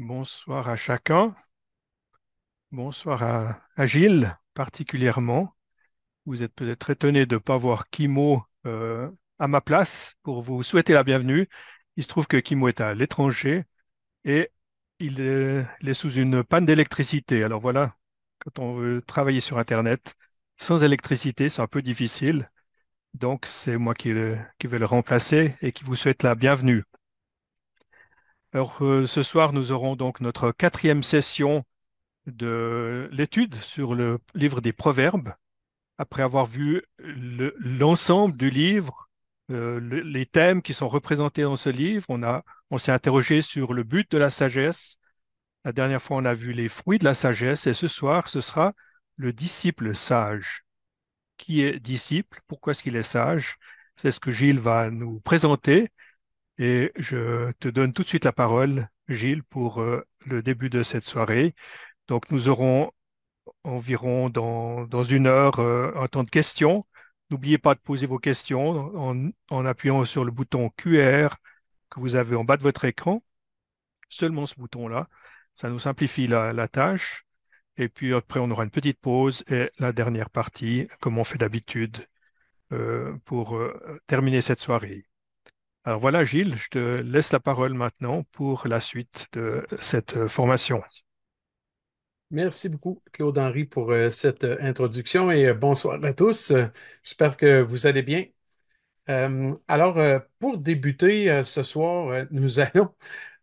Bonsoir à chacun. Bonsoir à Gilles particulièrement. Vous êtes peut-être étonné de ne pas voir Kimo à ma place pour vous souhaiter la bienvenue. Il se trouve que Kimo est à l'étranger et il est sous une panne d'électricité. Alors voilà, quand on veut travailler sur Internet sans électricité, c'est un peu difficile. Donc c'est moi qui vais le remplacer et qui vous souhaite la bienvenue. Alors ce soir, nous aurons donc notre quatrième session de l'étude sur le livre des Proverbes. Après avoir vu l'ensemble du livre, les thèmes qui sont représentés dans ce livre, on s'est interrogé sur le but de la sagesse. La dernière fois, on a vu les fruits de la sagesse et ce soir, ce sera le disciple sage. Qui est disciple? Pourquoi est-ce qu'il est sage? C'est ce que Gilles va nous présenter et je te donne tout de suite la parole, Gilles, pour le début de cette soirée. Donc, nous aurons environ dans une heure un temps de questions. N'oubliez pas de poser vos questions en appuyant sur le bouton QR que vous avez en bas de votre écran. Seulement ce bouton-là. Ça nous simplifie la tâche. Et puis après, on aura une petite pause et la dernière partie, comme on fait d'habitude, pour terminer cette soirée. Alors voilà, Gilles, je te laisse la parole maintenant pour la suite de cette formation. Merci beaucoup, Claude-Henri, pour cette introduction et bonsoir à tous. J'espère que vous allez bien. Pour débuter ce soir, nous allons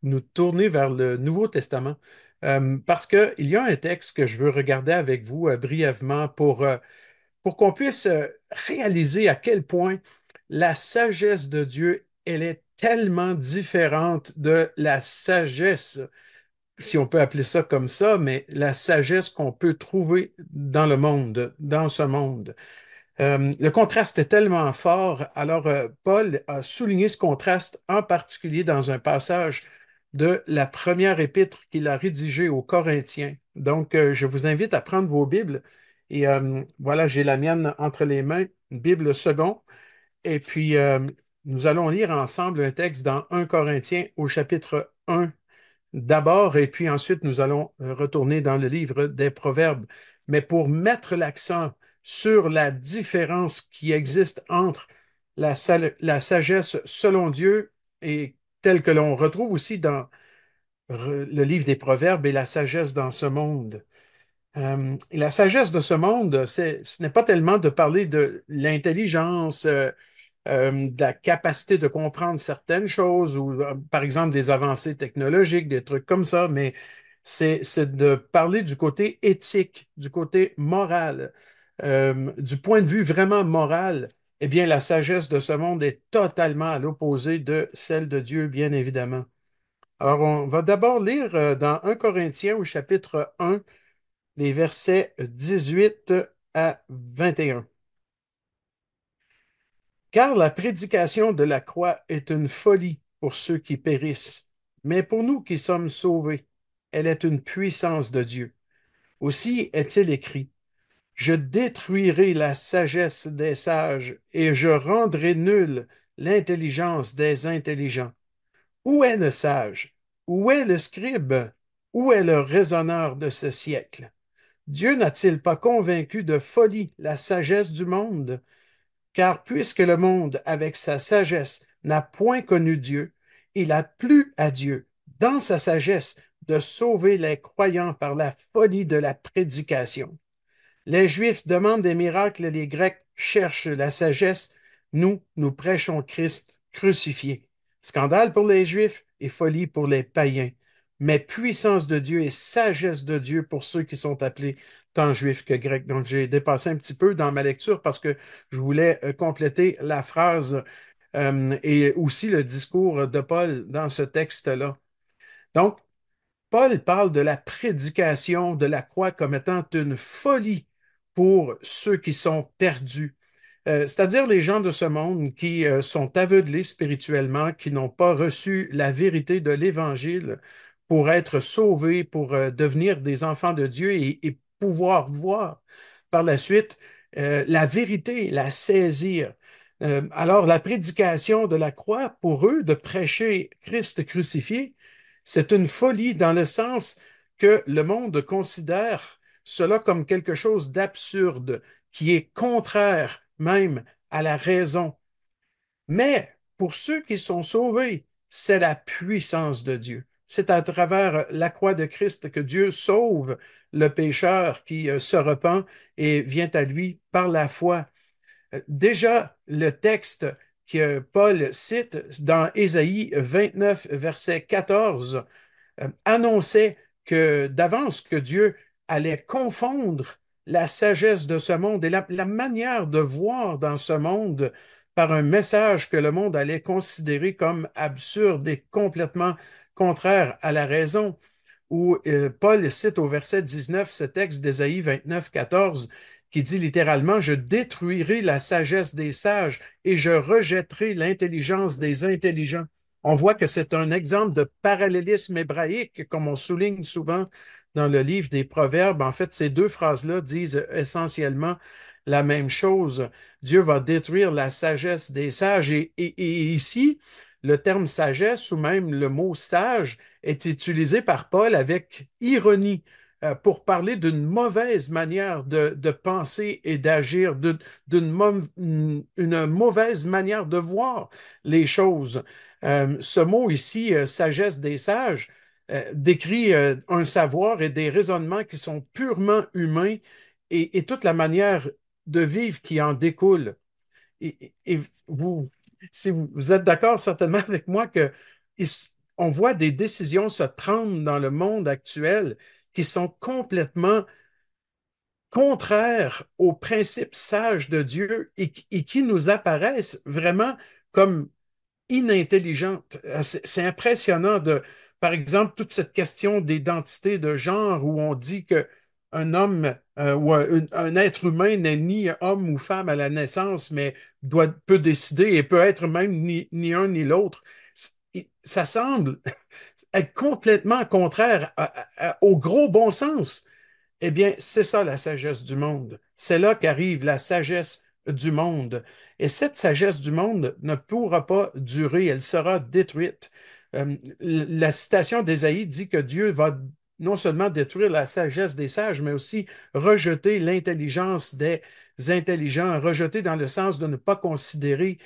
nous tourner vers le Nouveau Testament parce qu'il y a un texte que je veux regarder avec vous brièvement pour qu'on puisse réaliser à quel point la sagesse de Dieu, elle est tellement différente de la sagesse, si on peut appeler ça comme ça, mais la sagesse qu'on peut trouver dans le monde, dans ce monde. Le contraste est tellement fort. Paul a souligné ce contraste en particulier dans un passage de la première épître qu'il a rédigée aux Corinthiens. Donc, je vous invite à prendre vos Bibles. Et voilà, j'ai la mienne entre les mains, une Bible second. Et puis, nous allons lire ensemble un texte dans 1 Corinthiens au chapitre 1 d'abord, et puis ensuite nous allons retourner dans le livre des Proverbes. Mais pour mettre l'accent sur la différence qui existe entre la sagesse selon Dieu et telle que l'on retrouve aussi dans le livre des Proverbes et la sagesse dans ce monde. Et la sagesse de ce monde, ce n'est pas tellement de parler de l'intelligence, de la capacité de comprendre certaines choses ou, par exemple, des avancées technologiques, des trucs comme ça, mais c'est de parler du côté éthique, du côté moral, du point de vue vraiment moral. Eh bien, la sagesse de ce monde est totalement à l'opposé de celle de Dieu, bien évidemment. Alors, on va d'abord lire dans 1 Corinthiens au chapitre 1, les versets 18 à 21. Car la prédication de la croix est une folie pour ceux qui périssent, mais pour nous qui sommes sauvés, elle est une puissance de Dieu. Aussi est-il écrit, je détruirai la sagesse des sages et je rendrai nulle l'intelligence des intelligents. Où est le sage? Où est le scribe? Où est le raisonneur de ce siècle? Dieu n'a-t-il pas convaincu de folie la sagesse du monde? Car puisque le monde, avec sa sagesse, n'a point connu Dieu, il a plu à Dieu, dans sa sagesse, de sauver les croyants par la folie de la prédication. Les Juifs demandent des miracles, les Grecs cherchent la sagesse. Nous prêchons Christ crucifié. Scandale pour les Juifs et folie pour les païens. Mais puissance de Dieu et sagesse de Dieu pour ceux qui sont appelés tant juifs que grecs. Donc, j'ai dépassé un petit peu dans ma lecture parce que je voulais compléter la phrase et aussi le discours de Paul dans ce texte-là. Donc, Paul parle de la prédication de la croix comme étant une folie pour ceux qui sont perdus. C'est-à-dire les gens de ce monde qui sont aveuglés spirituellement, qui n'ont pas reçu la vérité de l'Évangile pour être sauvés, pour devenir des enfants de Dieu et pouvoir voir par la suite la vérité, la saisir. Alors la prédication de la croix, pour eux, de prêcher Christ crucifié, C'est une folie dans le sens que le monde considère cela comme quelque chose d'absurde, qui est contraire même à la raison. Mais pour ceux qui sont sauvés, c'est la puissance de Dieu. C'est à travers la croix de Christ que Dieu sauve le pécheur qui se repent et vient à lui par la foi. Déjà, le texte que Paul cite dans Ésaïe 29, verset 14, annonçait que d'avance que Dieu allait confondre la sagesse de ce monde et la manière de voir dans ce monde par un message que le monde allait considérer comme absurde et complètement contraire à la raison, où Paul cite au verset 19 ce texte d'Ésaïe 29, 14, qui dit littéralement, Je détruirai la sagesse des sages et je rejetterai l'intelligence des intelligents. On voit que c'est un exemple de parallélisme hébraïque, comme on souligne souvent dans le livre des Proverbes. En fait, ces deux phrases-là disent essentiellement la même chose. Dieu va détruire la sagesse des sages. Et ici, le terme sagesse ou même le mot sage est utilisé par Paul avec ironie pour parler d'une mauvaise manière de penser et d'agir, une mauvaise manière de voir les choses. Ce mot ici, sagesse des sages, décrit un savoir et des raisonnements qui sont purement humains et toute la manière de vivre qui en découle. Et vous, si vous êtes d'accord certainement avec moi que on voit des décisions se prendre dans le monde actuel qui sont complètement contraires aux principes sages de Dieu et qui nous apparaissent vraiment comme inintelligente. C'est impressionnant de, par exemple, toute cette question d'identité de genre où on dit que un homme ou un être humain n'est ni homme ou femme à la naissance, mais peut décider et peut être même ni un ni l'autre. Ça semble être complètement contraire au gros bon sens. Eh bien, c'est ça la sagesse du monde. C'est là qu'arrive la sagesse du monde. Et cette sagesse du monde ne pourra pas durer, elle sera détruite. La citation d'Ésaïe dit que Dieu va non seulement détruire la sagesse des sages, mais aussi rejeter l'intelligence des intelligents, rejeter dans le sens de ne pas considérer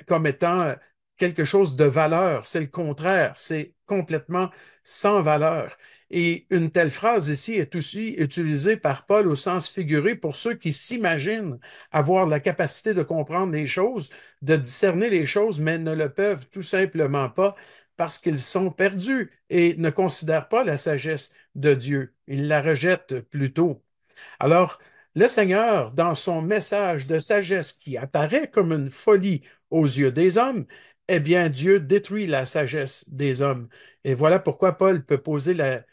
comme étant quelque chose de valeur. C'est le contraire, c'est complètement sans valeur. Et une telle phrase ici est aussi utilisée par Paul au sens figuré pour ceux qui s'imaginent avoir la capacité de comprendre les choses, de discerner les choses, mais ne le peuvent tout simplement pas parce qu'ils sont perdus et ne considèrent pas la sagesse de Dieu. Ils la rejettent plutôt. Alors, le Seigneur, dans son message de sagesse qui apparaît comme une folie aux yeux des hommes, eh bien, Dieu détruit la sagesse des hommes. Et voilà pourquoi Paul peut poser la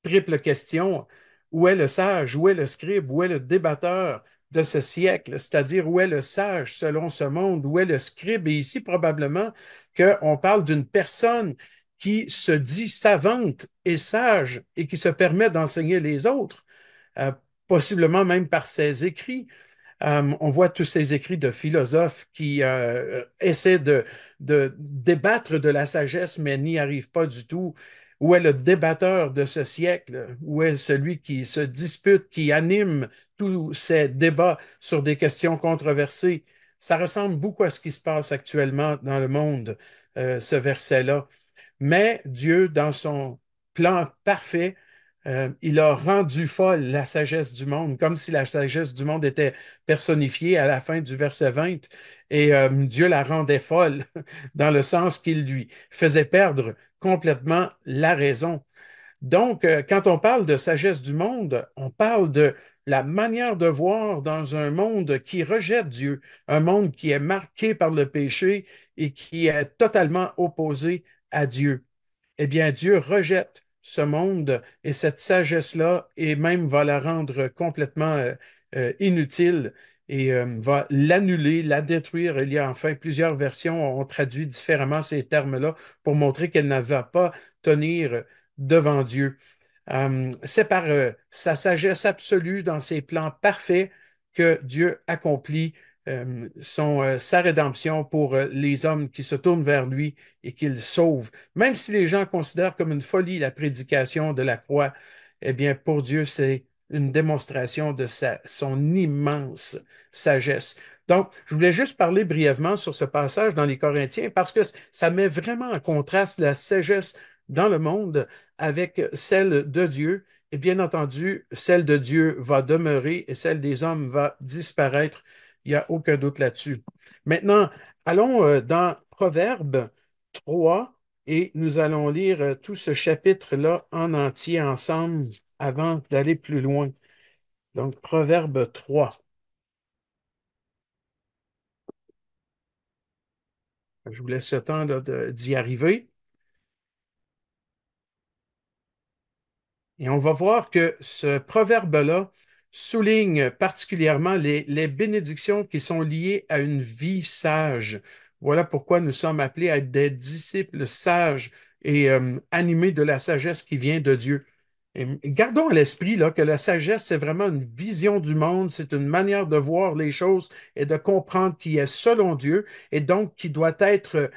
triple question. Où est le sage? Où est le scribe? Où est le débatteur de ce siècle? C'est-à-dire, où est le sage selon ce monde? Où est le scribe? Et ici, probablement qu'on parle d'une personne qui se dit savante et sage et qui se permet d'enseigner les autres, euh, possiblement même par ses écrits. On voit tous ces écrits de philosophes qui essaient de débattre de la sagesse, mais n'y arrivent pas du tout. Où est le débatteur de ce siècle? Où est celui qui se dispute, qui anime tous ces débats sur des questions controversées? Ça ressemble beaucoup à ce qui se passe actuellement dans le monde, ce verset-là. Mais Dieu, dans son plan parfait, il a rendu folle la sagesse du monde, comme si la sagesse du monde était personnifiée à la fin du verset 20. Et Dieu la rendait folle dans le sens qu'il lui faisait perdre complètement la raison. Donc, quand on parle de sagesse du monde, on parle de la manière de voir dans un monde qui rejette Dieu, un monde qui est marqué par le péché et qui est totalement opposé à Dieu. Eh bien, Dieu rejette ce monde et cette sagesse-là et même va la rendre complètement inutile et va l'annuler, la détruire. Il y a enfin plusieurs versions ont traduit différemment ces termes-là pour montrer qu'elle ne va pas tenir devant Dieu. C'est par sa sagesse absolue dans ses plans parfaits que Dieu accomplit sa rédemption pour les hommes qui se tournent vers lui et qu'il sauve. Même si les gens considèrent comme une folie la prédication de la croix, eh bien, pour Dieu, c'est une démonstration de son immense sagesse. Donc, je voulais juste parler brièvement sur ce passage dans les Corinthiens parce que ça met vraiment en contraste la sagesse dans le monde avec celle de Dieu. Et bien entendu, celle de Dieu va demeurer et celle des hommes va disparaître. Il n'y a aucun doute là-dessus. Maintenant, allons dans Proverbe 3 et nous allons lire tout ce chapitre-là en entier ensemble avant d'aller plus loin. Donc, Proverbe 3. Je vous laisse le temps là, d'y arriver. Et on va voir que ce proverbe-là souligne particulièrement les bénédictions qui sont liées à une vie sage. Voilà pourquoi nous sommes appelés à être des disciples sages et animés de la sagesse qui vient de Dieu. Et gardons à l'esprit là, que la sagesse, c'est vraiment une vision du monde, c'est une manière de voir les choses et de comprendre qui est selon Dieu et donc qui doit être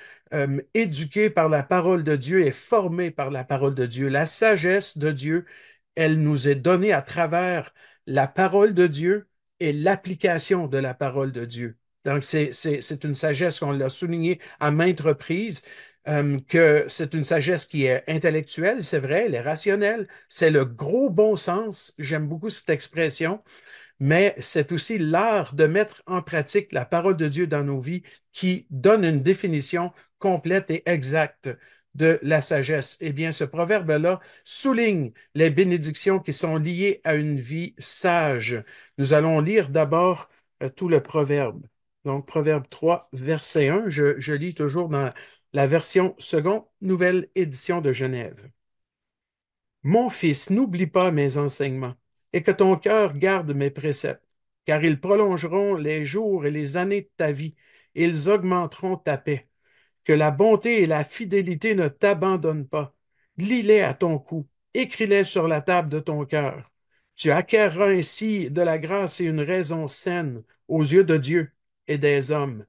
éduqué par la parole de Dieu et formé par la parole de Dieu. La sagesse de Dieu, elle nous est donnée à travers la parole de Dieu et l'application de la parole de Dieu. Donc, c'est une sagesse qu'on l'a souligné à maintes reprises, que c'est une sagesse qui est intellectuelle, c'est vrai, elle est rationnelle, c'est le gros bon sens. J'aime beaucoup cette expression, mais c'est aussi l'art de mettre en pratique la parole de Dieu dans nos vies qui donne une définition complète et exacte de la sagesse. Eh bien, ce proverbe-là souligne les bénédictions qui sont liées à une vie sage. Nous allons lire d'abord tout le proverbe. Donc, Proverbe 3, verset 1, je lis toujours dans la version seconde, nouvelle édition de Genève. Mon fils, n'oublie pas mes enseignements, et que ton cœur garde mes préceptes, car ils prolongeront les jours et les années de ta vie, et ils augmenteront ta paix. Que la bonté et la fidélité ne t'abandonnent pas. Lis-les à ton cou, écris-les sur la table de ton cœur. Tu acquerras ainsi de la grâce et une raison saine aux yeux de Dieu et des hommes.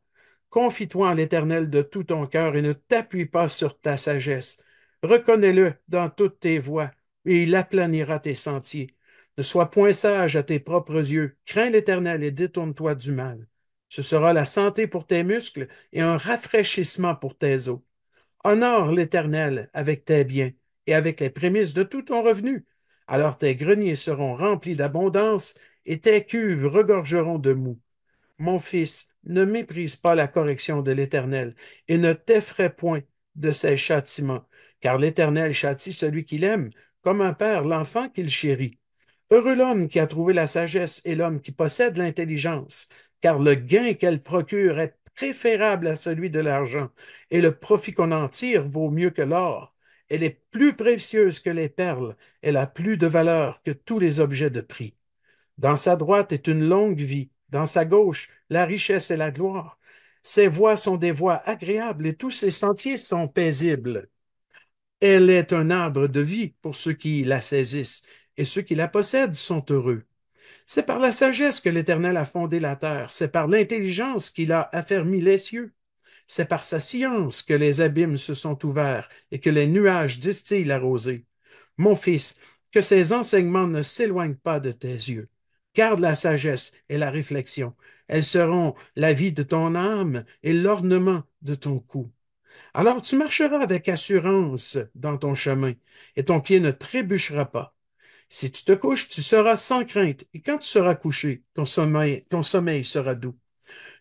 Confie-toi en l'Éternel de tout ton cœur et ne t'appuie pas sur ta sagesse. Reconnais-le dans toutes tes voies et il aplanira tes sentiers. Ne sois point sage à tes propres yeux. Crains l'Éternel et détourne-toi du mal. Ce sera la santé pour tes muscles et un rafraîchissement pour tes os. Honore l'Éternel avec tes biens et avec les prémices de tout ton revenu. Alors tes greniers seront remplis d'abondance et tes cuves regorgeront de mou. Mon fils, ne méprise pas la correction de l'Éternel et ne t'effraie point de ses châtiments, car l'Éternel châtie celui qu'il aime, comme un père l'enfant qu'il chérit. Heureux l'homme qui a trouvé la sagesse et l'homme qui possède l'intelligence, car le gain qu'elle procure est préférable à celui de l'argent, et le profit qu'on en tire vaut mieux que l'or. Elle est plus précieuse que les perles, elle a plus de valeur que tous les objets de prix. Dans sa droite est une longue vie, dans sa gauche la richesse et la gloire. Ses voies sont des voies agréables et tous ses sentiers sont paisibles. Elle est un arbre de vie pour ceux qui la saisissent, et ceux qui la possèdent sont heureux. C'est par la sagesse que l'Éternel a fondé la terre, c'est par l'intelligence qu'il a affermi les cieux. C'est par sa science que les abîmes se sont ouverts et que les nuages distillent la rosée. Mon fils, que ces enseignements ne s'éloignent pas de tes yeux. Garde la sagesse et la réflexion. Elles seront la vie de ton âme et l'ornement de ton cou. Alors tu marcheras avec assurance dans ton chemin, et ton pied ne trébuchera pas. Si tu te couches, tu seras sans crainte, et quand tu seras couché, ton sommeil sera doux.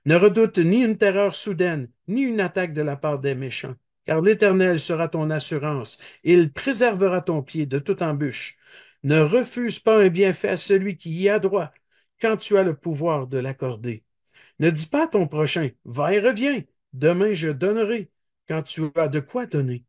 Ne redoute ni une terreur soudaine, ni une attaque de la part des méchants, car l'Éternel sera ton assurance, et il préservera ton pied de toute embûche. Ne refuse pas un bienfait à celui qui y a droit, quand tu as le pouvoir de l'accorder. Ne dis pas à ton prochain, va et reviens, demain je donnerai, quand tu as de quoi donner.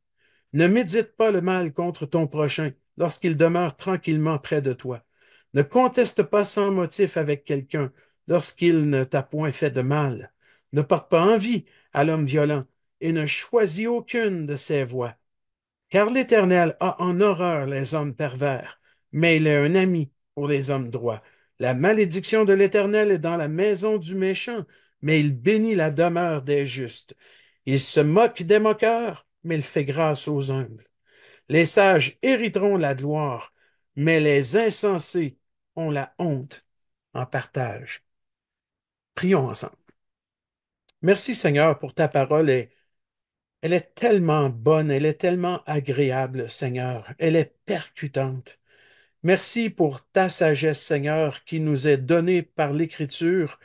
Ne médite pas le mal contre ton prochain lorsqu'il demeure tranquillement près de toi. Ne conteste pas sans motif avec quelqu'un lorsqu'il ne t'a point fait de mal. Ne porte pas envie à l'homme violent et ne choisis aucune de ses voies. Car l'Éternel a en horreur les hommes pervers, mais il est un ami pour les hommes droits. La malédiction de l'Éternel est dans la maison du méchant, mais il bénit la demeure des justes. Il se moque des moqueurs, mais il fait grâce aux humbles. Les sages hériteront la gloire, mais les insensés ont la honte en partage. Prions ensemble. Merci Seigneur pour ta parole. Elle est tellement bonne, elle est tellement agréable, Seigneur. Elle est percutante. Merci pour ta sagesse, Seigneur, qui nous est donnée par l'Écriture.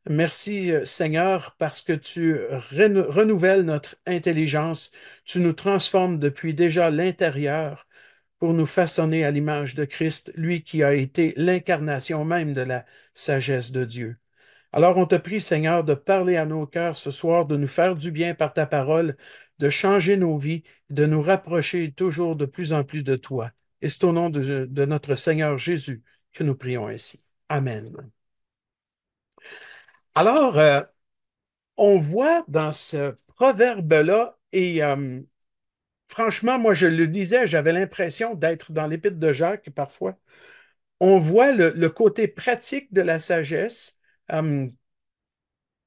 Merci, Seigneur, parce que tu renouvelles notre intelligence. Tu nous transformes depuis déjà l'intérieur pour nous façonner à l'image de Christ, lui qui a été l'incarnation même de la sagesse de Dieu. Alors on te prie, Seigneur, de parler à nos cœurs ce soir, de nous faire du bien par ta parole, de changer nos vies, de nous rapprocher toujours de plus en plus de toi. Et c'est au nom de notre Seigneur Jésus que nous prions ainsi. Amen. Alors, on voit dans ce proverbe-là, et franchement, moi je le lisais, j'avais l'impression d'être dans l'Épître de Jacques parfois. On voit le côté pratique de la sagesse, euh,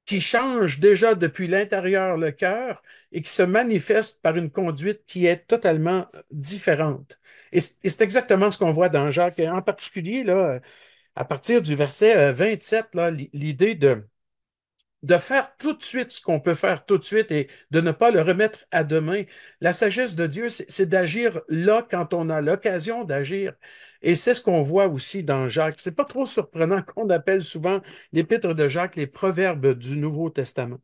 qui change déjà depuis l'intérieur le cœur et qui se manifeste par une conduite qui est totalement différente. Et c'est exactement ce qu'on voit dans Jacques, et en particulier là, à partir du verset 27, là, l'idée de faire tout de suite ce qu'on peut faire tout de suite et de ne pas le remettre à demain. La sagesse de Dieu, c'est d'agir là quand on a l'occasion d'agir. Et c'est ce qu'on voit aussi dans Jacques. C'est pas trop surprenant qu'on appelle souvent l'épître de Jacques les proverbes du Nouveau Testament.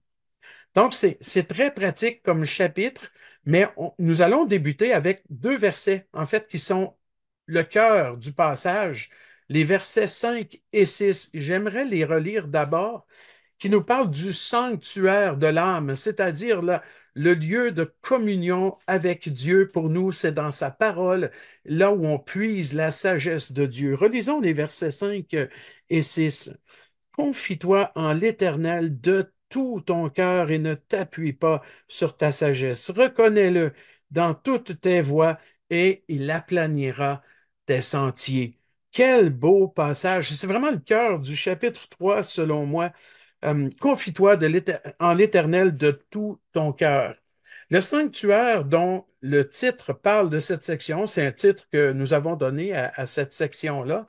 Donc, c'est très pratique comme chapitre, mais nous allons débuter avec deux versets, en fait, qui sont le cœur du passage, les versets 5 et 6. J'aimerais les relire d'abord qui nous parle du sanctuaire de l'âme, c'est-à-dire le lieu de communion avec Dieu. Pour nous, c'est dans sa parole, là où on puise la sagesse de Dieu. Relisons les versets 5 et 6. Confie-toi en l'Éternel de tout ton cœur et ne t'appuie pas sur ta sagesse. Reconnais-le dans toutes tes voies et il aplanira tes sentiers. Quel beau passage. C'est vraiment le cœur du chapitre 3, selon moi. Confie-toi en l'Éternel de tout ton cœur. Le sanctuaire dont le titre parle de cette section, c'est un titre que nous avons donné à cette section-là,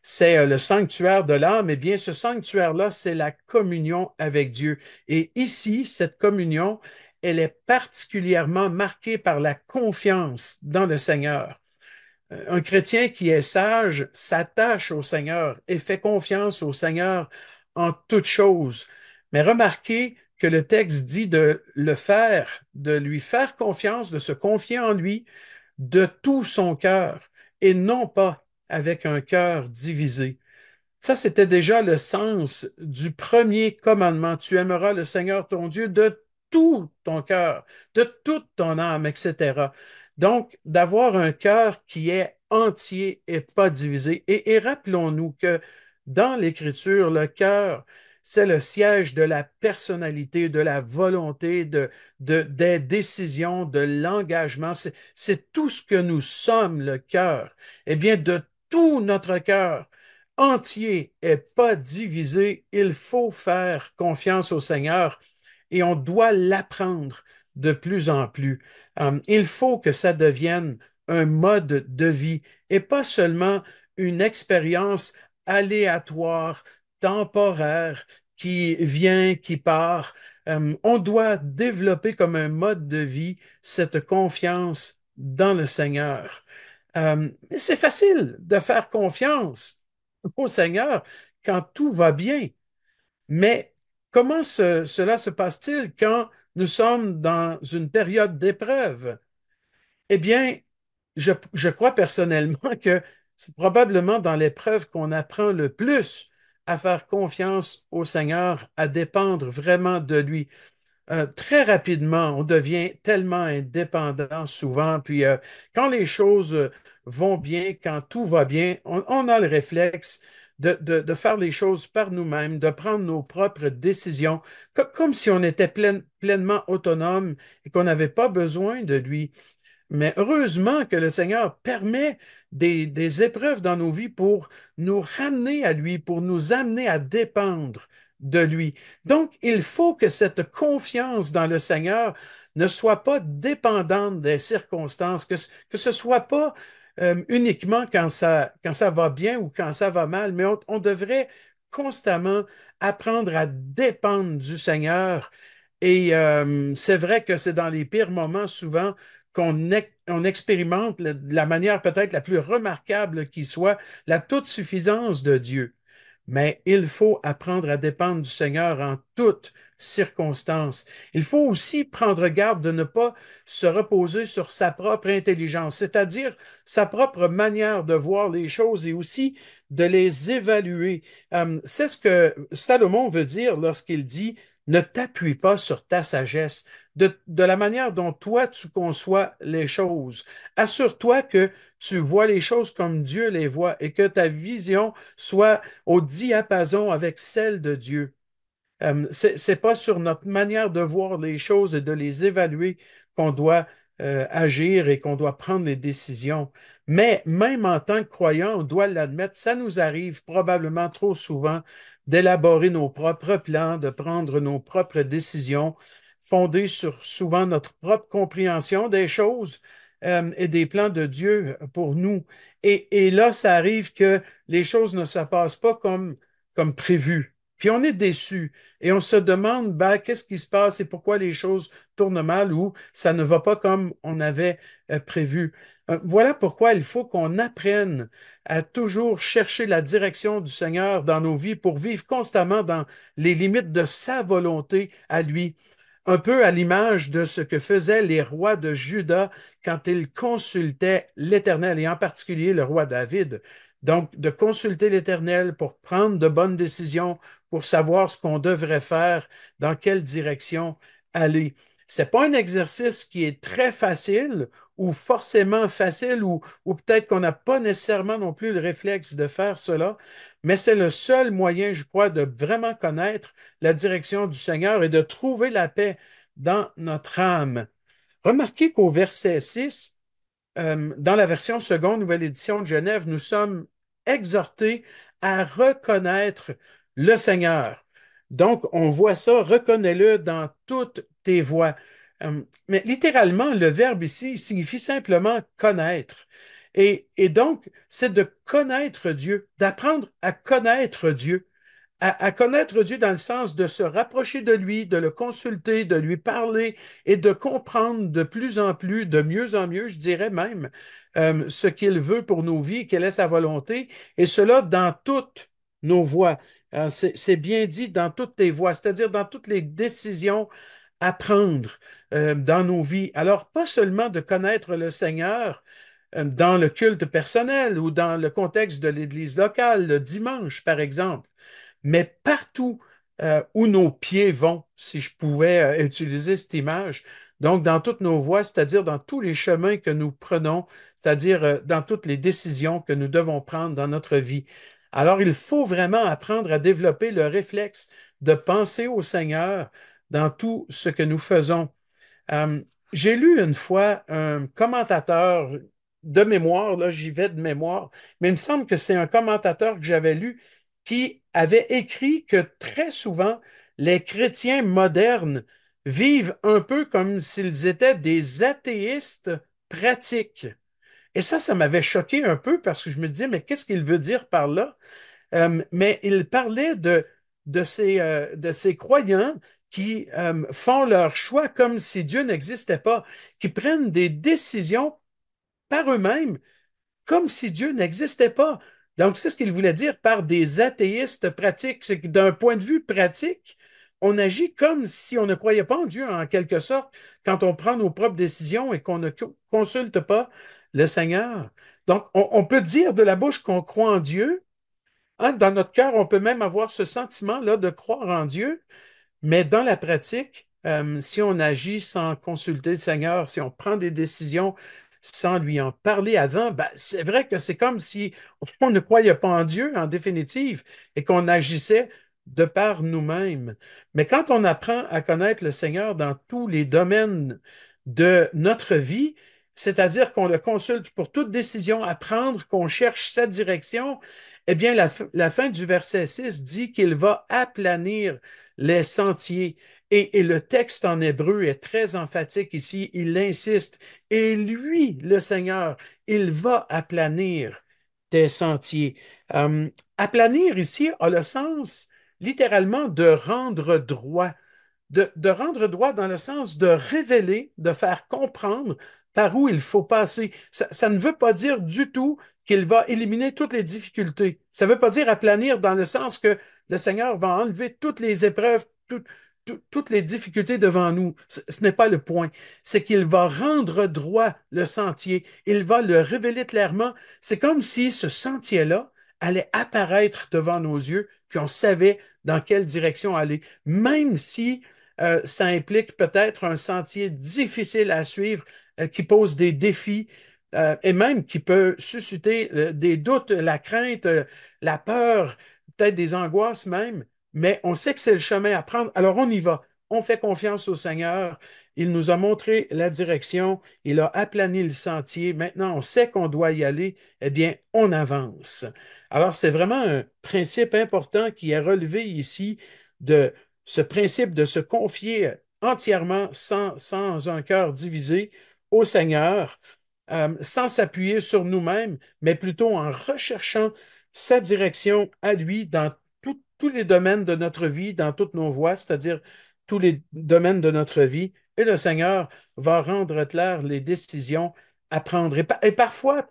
c'est le sanctuaire de l'âme. Eh bien, ce sanctuaire-là, c'est la communion avec Dieu. Et ici, cette communion, elle est particulièrement marquée par la confiance dans le Seigneur. Un chrétien qui est sage s'attache au Seigneur et fait confiance au Seigneur en toutes choses. Mais remarquez que le texte dit de le faire, de lui faire confiance, de se confier en lui de tout son cœur et non pas avec un cœur divisé. Ça, c'était déjà le sens du premier commandement. Tu aimeras le Seigneur ton Dieu de tout ton cœur, de toute ton âme, etc. Donc, d'avoir un cœur qui est entier et pas divisé. Et rappelons-nous que dans l'Écriture, le cœur, c'est le siège de la personnalité, de la volonté, des décisions, de l'engagement. C'est tout ce que nous sommes, le cœur. Eh bien, de tout notre cœur, entier et pas divisé, il faut faire confiance au Seigneur et on doit l'apprendre de plus en plus. Il faut que ça devienne un mode de vie et pas seulement une expérience aléatoire, temporaire, qui vient, qui part. On doit développer comme un mode de vie cette confiance dans le Seigneur. C'est facile de faire confiance au Seigneur quand tout va bien. Mais comment cela se passe-t-il quand nous sommes dans une période d'épreuve? Eh bien, je crois personnellement que c'est probablement dans l'épreuve qu'on apprend le plus à faire confiance au Seigneur, à dépendre vraiment de lui. Très rapidement, on devient tellement indépendant souvent. Puis quand les choses vont bien, quand tout va bien, on a le réflexe de faire les choses par nous-mêmes, de prendre nos propres décisions, comme si on était pleinement autonome et qu'on n'avait pas besoin de lui. Mais heureusement que le Seigneur permet des épreuves dans nos vies pour nous ramener à lui, pour nous amener à dépendre de lui. Donc, il faut que cette confiance dans le Seigneur ne soit pas dépendante des circonstances, que ce soit pas uniquement quand ça va bien ou quand ça va mal, mais on devrait constamment apprendre à dépendre du Seigneur. Et c'est vrai que c'est dans les pires moments souvent on expérimente la manière peut-être la plus remarquable qui soit la toute suffisance de Dieu. Mais il faut apprendre à dépendre du Seigneur en toutes circonstances. Il faut aussi prendre garde de ne pas se reposer sur sa propre intelligence, c'est-à-dire sa propre manière de voir les choses et aussi de les évaluer. C'est ce que Salomon veut dire lorsqu'il dit ne t'appuie pas sur ta sagesse, de la manière dont toi tu conçois les choses. Assure-toi que tu vois les choses comme Dieu les voit et que ta vision soit au diapason avec celle de Dieu. C'est pas sur notre manière de voir les choses et de les évaluer qu'on doit agir et qu'on doit prendre les décisions. Mais même en tant que croyant, on doit l'admettre, ça nous arrive probablement trop souvent d'élaborer nos propres plans, de prendre nos propres décisions fondées sur souvent notre propre compréhension des choses et des plans de Dieu pour nous. Et là, ça arrive que les choses ne se passent pas comme prévu. Puis on est déçu et on se demande ben, qu'est-ce qui se passe et pourquoi les choses tournent mal ou ça ne va pas comme on avait prévu. Voilà pourquoi il faut qu'on apprenne à toujours chercher la direction du Seigneur dans nos vies pour vivre constamment dans les limites de sa volonté à lui, un peu à l'image de ce que faisaient les rois de Juda quand ils consultaient l'Éternel, et en particulier le roi David. Donc, de consulter l'Éternel pour prendre de bonnes décisions, pour savoir ce qu'on devrait faire, dans quelle direction aller. C'est pas un exercice qui est très facile ou forcément facile ou peut-être qu'on n'a pas nécessairement non plus le réflexe de faire cela, mais c'est le seul moyen, je crois, de vraiment connaître la direction du Seigneur et de trouver la paix dans notre âme. Remarquez qu'au verset 6, dans la version seconde, nouvelle édition de Genève, nous sommes exhortés à reconnaître le Seigneur. Donc, on voit ça, reconnais-le dans toutes tes voies. Mais littéralement, le verbe ici signifie simplement connaître. Et donc, c'est de connaître Dieu, d'apprendre à connaître Dieu à connaître Dieu dans le sens de se rapprocher de lui, de le consulter, de lui parler et de comprendre de plus en plus, de mieux en mieux, je dirais même, ce qu'il veut pour nos vies, quelle est sa volonté, et cela dans toutes nos voies. C'est bien dit dans toutes tes voies, c'est-à-dire dans toutes les décisions à prendre dans nos vies. Alors, pas seulement de connaître le Seigneur, dans le culte personnel ou dans le contexte de l'Église locale, le dimanche, par exemple, mais partout où nos pieds vont, si je pouvais utiliser cette image, donc dans toutes nos voies, c'est-à-dire dans tous les chemins que nous prenons, c'est-à-dire dans toutes les décisions que nous devons prendre dans notre vie. Alors, il faut vraiment apprendre à développer le réflexe de penser au Seigneur dans tout ce que nous faisons. Euh, j'ai lu une fois un commentateur de mémoire, là j'y vais de mémoire, mais il me semble que c'est un commentateur que j'avais lu qui avait écrit que très souvent les chrétiens modernes vivent un peu comme s'ils étaient des athéistes pratiques. Et ça m'avait choqué un peu parce que je me disais, mais qu'est-ce qu'il veut dire par là? Mais il parlait de ces croyants qui font leur choix comme si Dieu n'existait pas, qui prennent des décisions par eux-mêmes comme si Dieu n'existait pas. Donc, c'est ce qu'il voulait dire par des athéistes pratiques. C'est que d'un point de vue pratique, on agit comme si on ne croyait pas en Dieu, en quelque sorte, quand on prend nos propres décisions et qu'on ne consulte pas le Seigneur. Donc, on peut dire de la bouche qu'on croit en Dieu, hein, dans notre cœur, on peut même avoir ce sentiment-là de croire en Dieu, mais dans la pratique, si on agit sans consulter le Seigneur, si on prend des décisions sans lui en parler avant, ben, c'est vrai que c'est comme si on ne croyait pas en Dieu, en définitive, et qu'on agissait de par nous-mêmes. Mais quand on apprend à connaître le Seigneur dans tous les domaines de notre vie, c'est-à-dire qu'on le consulte pour toute décision à prendre, qu'on cherche sa direction, Eh bien, la fin du verset 6 dit qu'il va aplanir les sentiers. Et le texte en hébreu est très emphatique ici. Il insiste. Et lui, le Seigneur, il va aplanir tes sentiers. Euh, Aplanir ici a le sens littéralement de rendre droit. De rendre droit dans le sens de révéler, de faire comprendre par où il faut passer. Ça ne veut pas dire du tout qu'il va éliminer toutes les difficultés. Ça ne veut pas dire aplanir dans le sens que le Seigneur va enlever toutes les épreuves, toutes les difficultés devant nous. Ce n'est pas le point. C'est qu'il va rendre droit le sentier. Il va le révéler clairement. C'est comme si ce sentier-là allait apparaître devant nos yeux, puis on savait dans quelle direction aller, même si ça implique peut-être un sentier difficile à suivre, qui pose des défis et même qui peut susciter des doutes, la crainte, la peur, peut-être des angoisses même, mais on sait que c'est le chemin à prendre, alors on y va. On fait confiance au Seigneur. Il nous a montré la direction, il a aplani le sentier. Maintenant, on sait qu'on doit y aller. Eh bien, on avance. Alors, c'est vraiment un principe important qui est relevé ici de ce principe de se confier entièrement, sans un cœur divisé, au Seigneur, sans s'appuyer sur nous-mêmes, mais plutôt en recherchant sa direction à lui dans tous les domaines de notre vie, dans toutes nos voies, c'est-à-dire tous les domaines de notre vie. Et le Seigneur va rendre claires les décisions à prendre. Et parfois,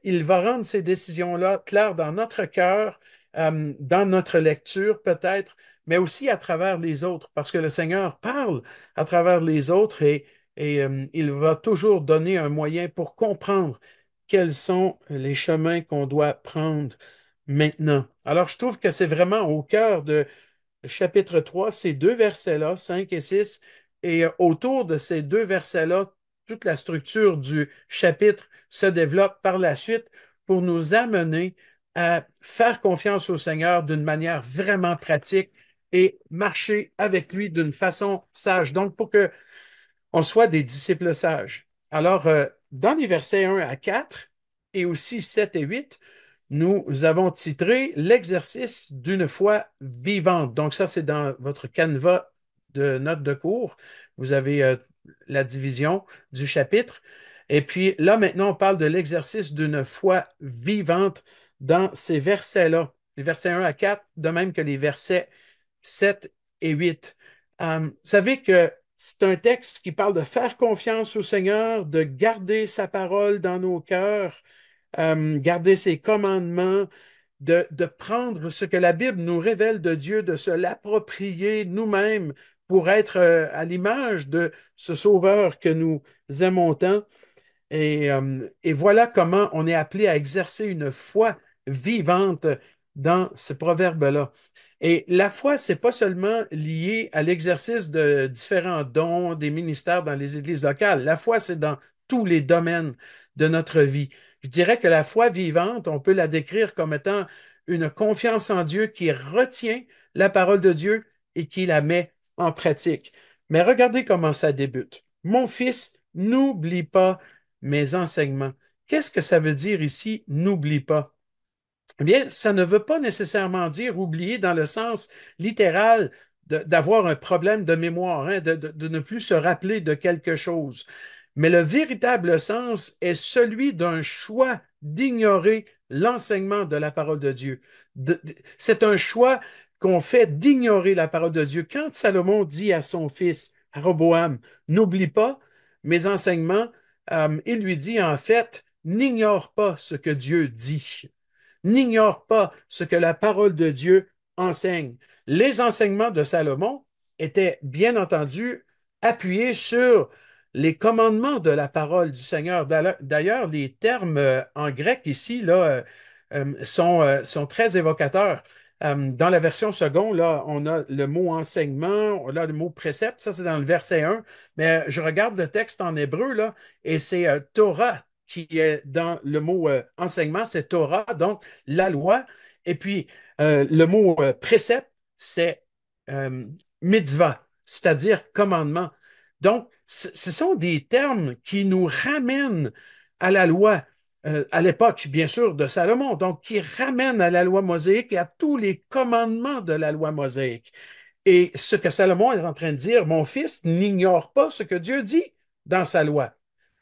il va rendre ces décisions-là claires dans notre cœur, dans notre lecture peut-être, mais aussi à travers les autres, parce que le Seigneur parle à travers les autres et il va toujours donner un moyen pour comprendre quels sont les chemins qu'on doit prendre maintenant. Alors, je trouve que c'est vraiment au cœur de chapitre 3, ces deux versets-là, 5 et 6, et autour de ces deux versets-là, toute la structure du chapitre se développe par la suite pour nous amener à faire confiance au Seigneur d'une manière vraiment pratique et marcher avec lui d'une façon sage. Donc, pour que on soit des disciples sages. Alors, dans les versets 1 à 4 et aussi 7 et 8, nous avons titré l'exercice d'une foi vivante. Donc, ça, c'est dans votre canevas de notes de cours. Vous avez la division du chapitre. Et puis là, maintenant, on parle de l'exercice d'une foi vivante dans ces versets-là. Les versets 1 à 4, de même que les versets 7 et 8. Vous savez que c'est un texte qui parle de faire confiance au Seigneur, de garder sa parole dans nos cœurs, garder ses commandements, de prendre ce que la Bible nous révèle de Dieu, de se l'approprier nous-mêmes pour être à l'image de ce Sauveur que nous aimons tant. Et voilà comment on est appelé à exercer une foi vivante dans ce proverbe-là. Et la foi, c'est pas seulement lié à l'exercice de différents dons, des ministères dans les églises locales. La foi, c'est dans tous les domaines de notre vie. Je dirais que la foi vivante, on peut la décrire comme étant une confiance en Dieu qui retient la parole de Dieu et qui la met en pratique. Mais regardez comment ça débute. Mon fils, n'oublie pas mes enseignements. Qu'est-ce que ça veut dire ici, n'oublie pas? Eh bien, ça ne veut pas nécessairement dire oublier dans le sens littéral d'avoir un problème de mémoire, hein, de ne plus se rappeler de quelque chose. Mais le véritable sens est celui d'un choix d'ignorer l'enseignement de la parole de Dieu. C'est un choix qu'on fait d'ignorer la parole de Dieu. Quand Salomon dit à son fils, à Roboam, n'oublie pas mes enseignements, il lui dit en fait, n'ignore pas ce que Dieu dit. N'ignore pas ce que la parole de Dieu enseigne. Les enseignements de Salomon étaient bien entendu appuyés sur les commandements de la parole du Seigneur. D'ailleurs, les termes en grec ici là, sont très évocateurs. Dans la version seconde, là, on a le mot enseignement, on a le mot précepte, ça c'est dans le verset 1, mais je regarde le texte en hébreu, là, et c'est Torah qui est dans le mot enseignement, c'est Torah, donc la loi. Et puis, le mot précepte, c'est euh, mitzvah, c'est-à-dire commandement. Donc, ce sont des termes qui nous ramènent à la loi. à l'époque, bien sûr, de Salomon, donc qui ramène à la loi mosaïque et à tous les commandements de la loi mosaïque. Et ce que Salomon est en train de dire, mon fils, n'ignore pas ce que Dieu dit dans sa loi.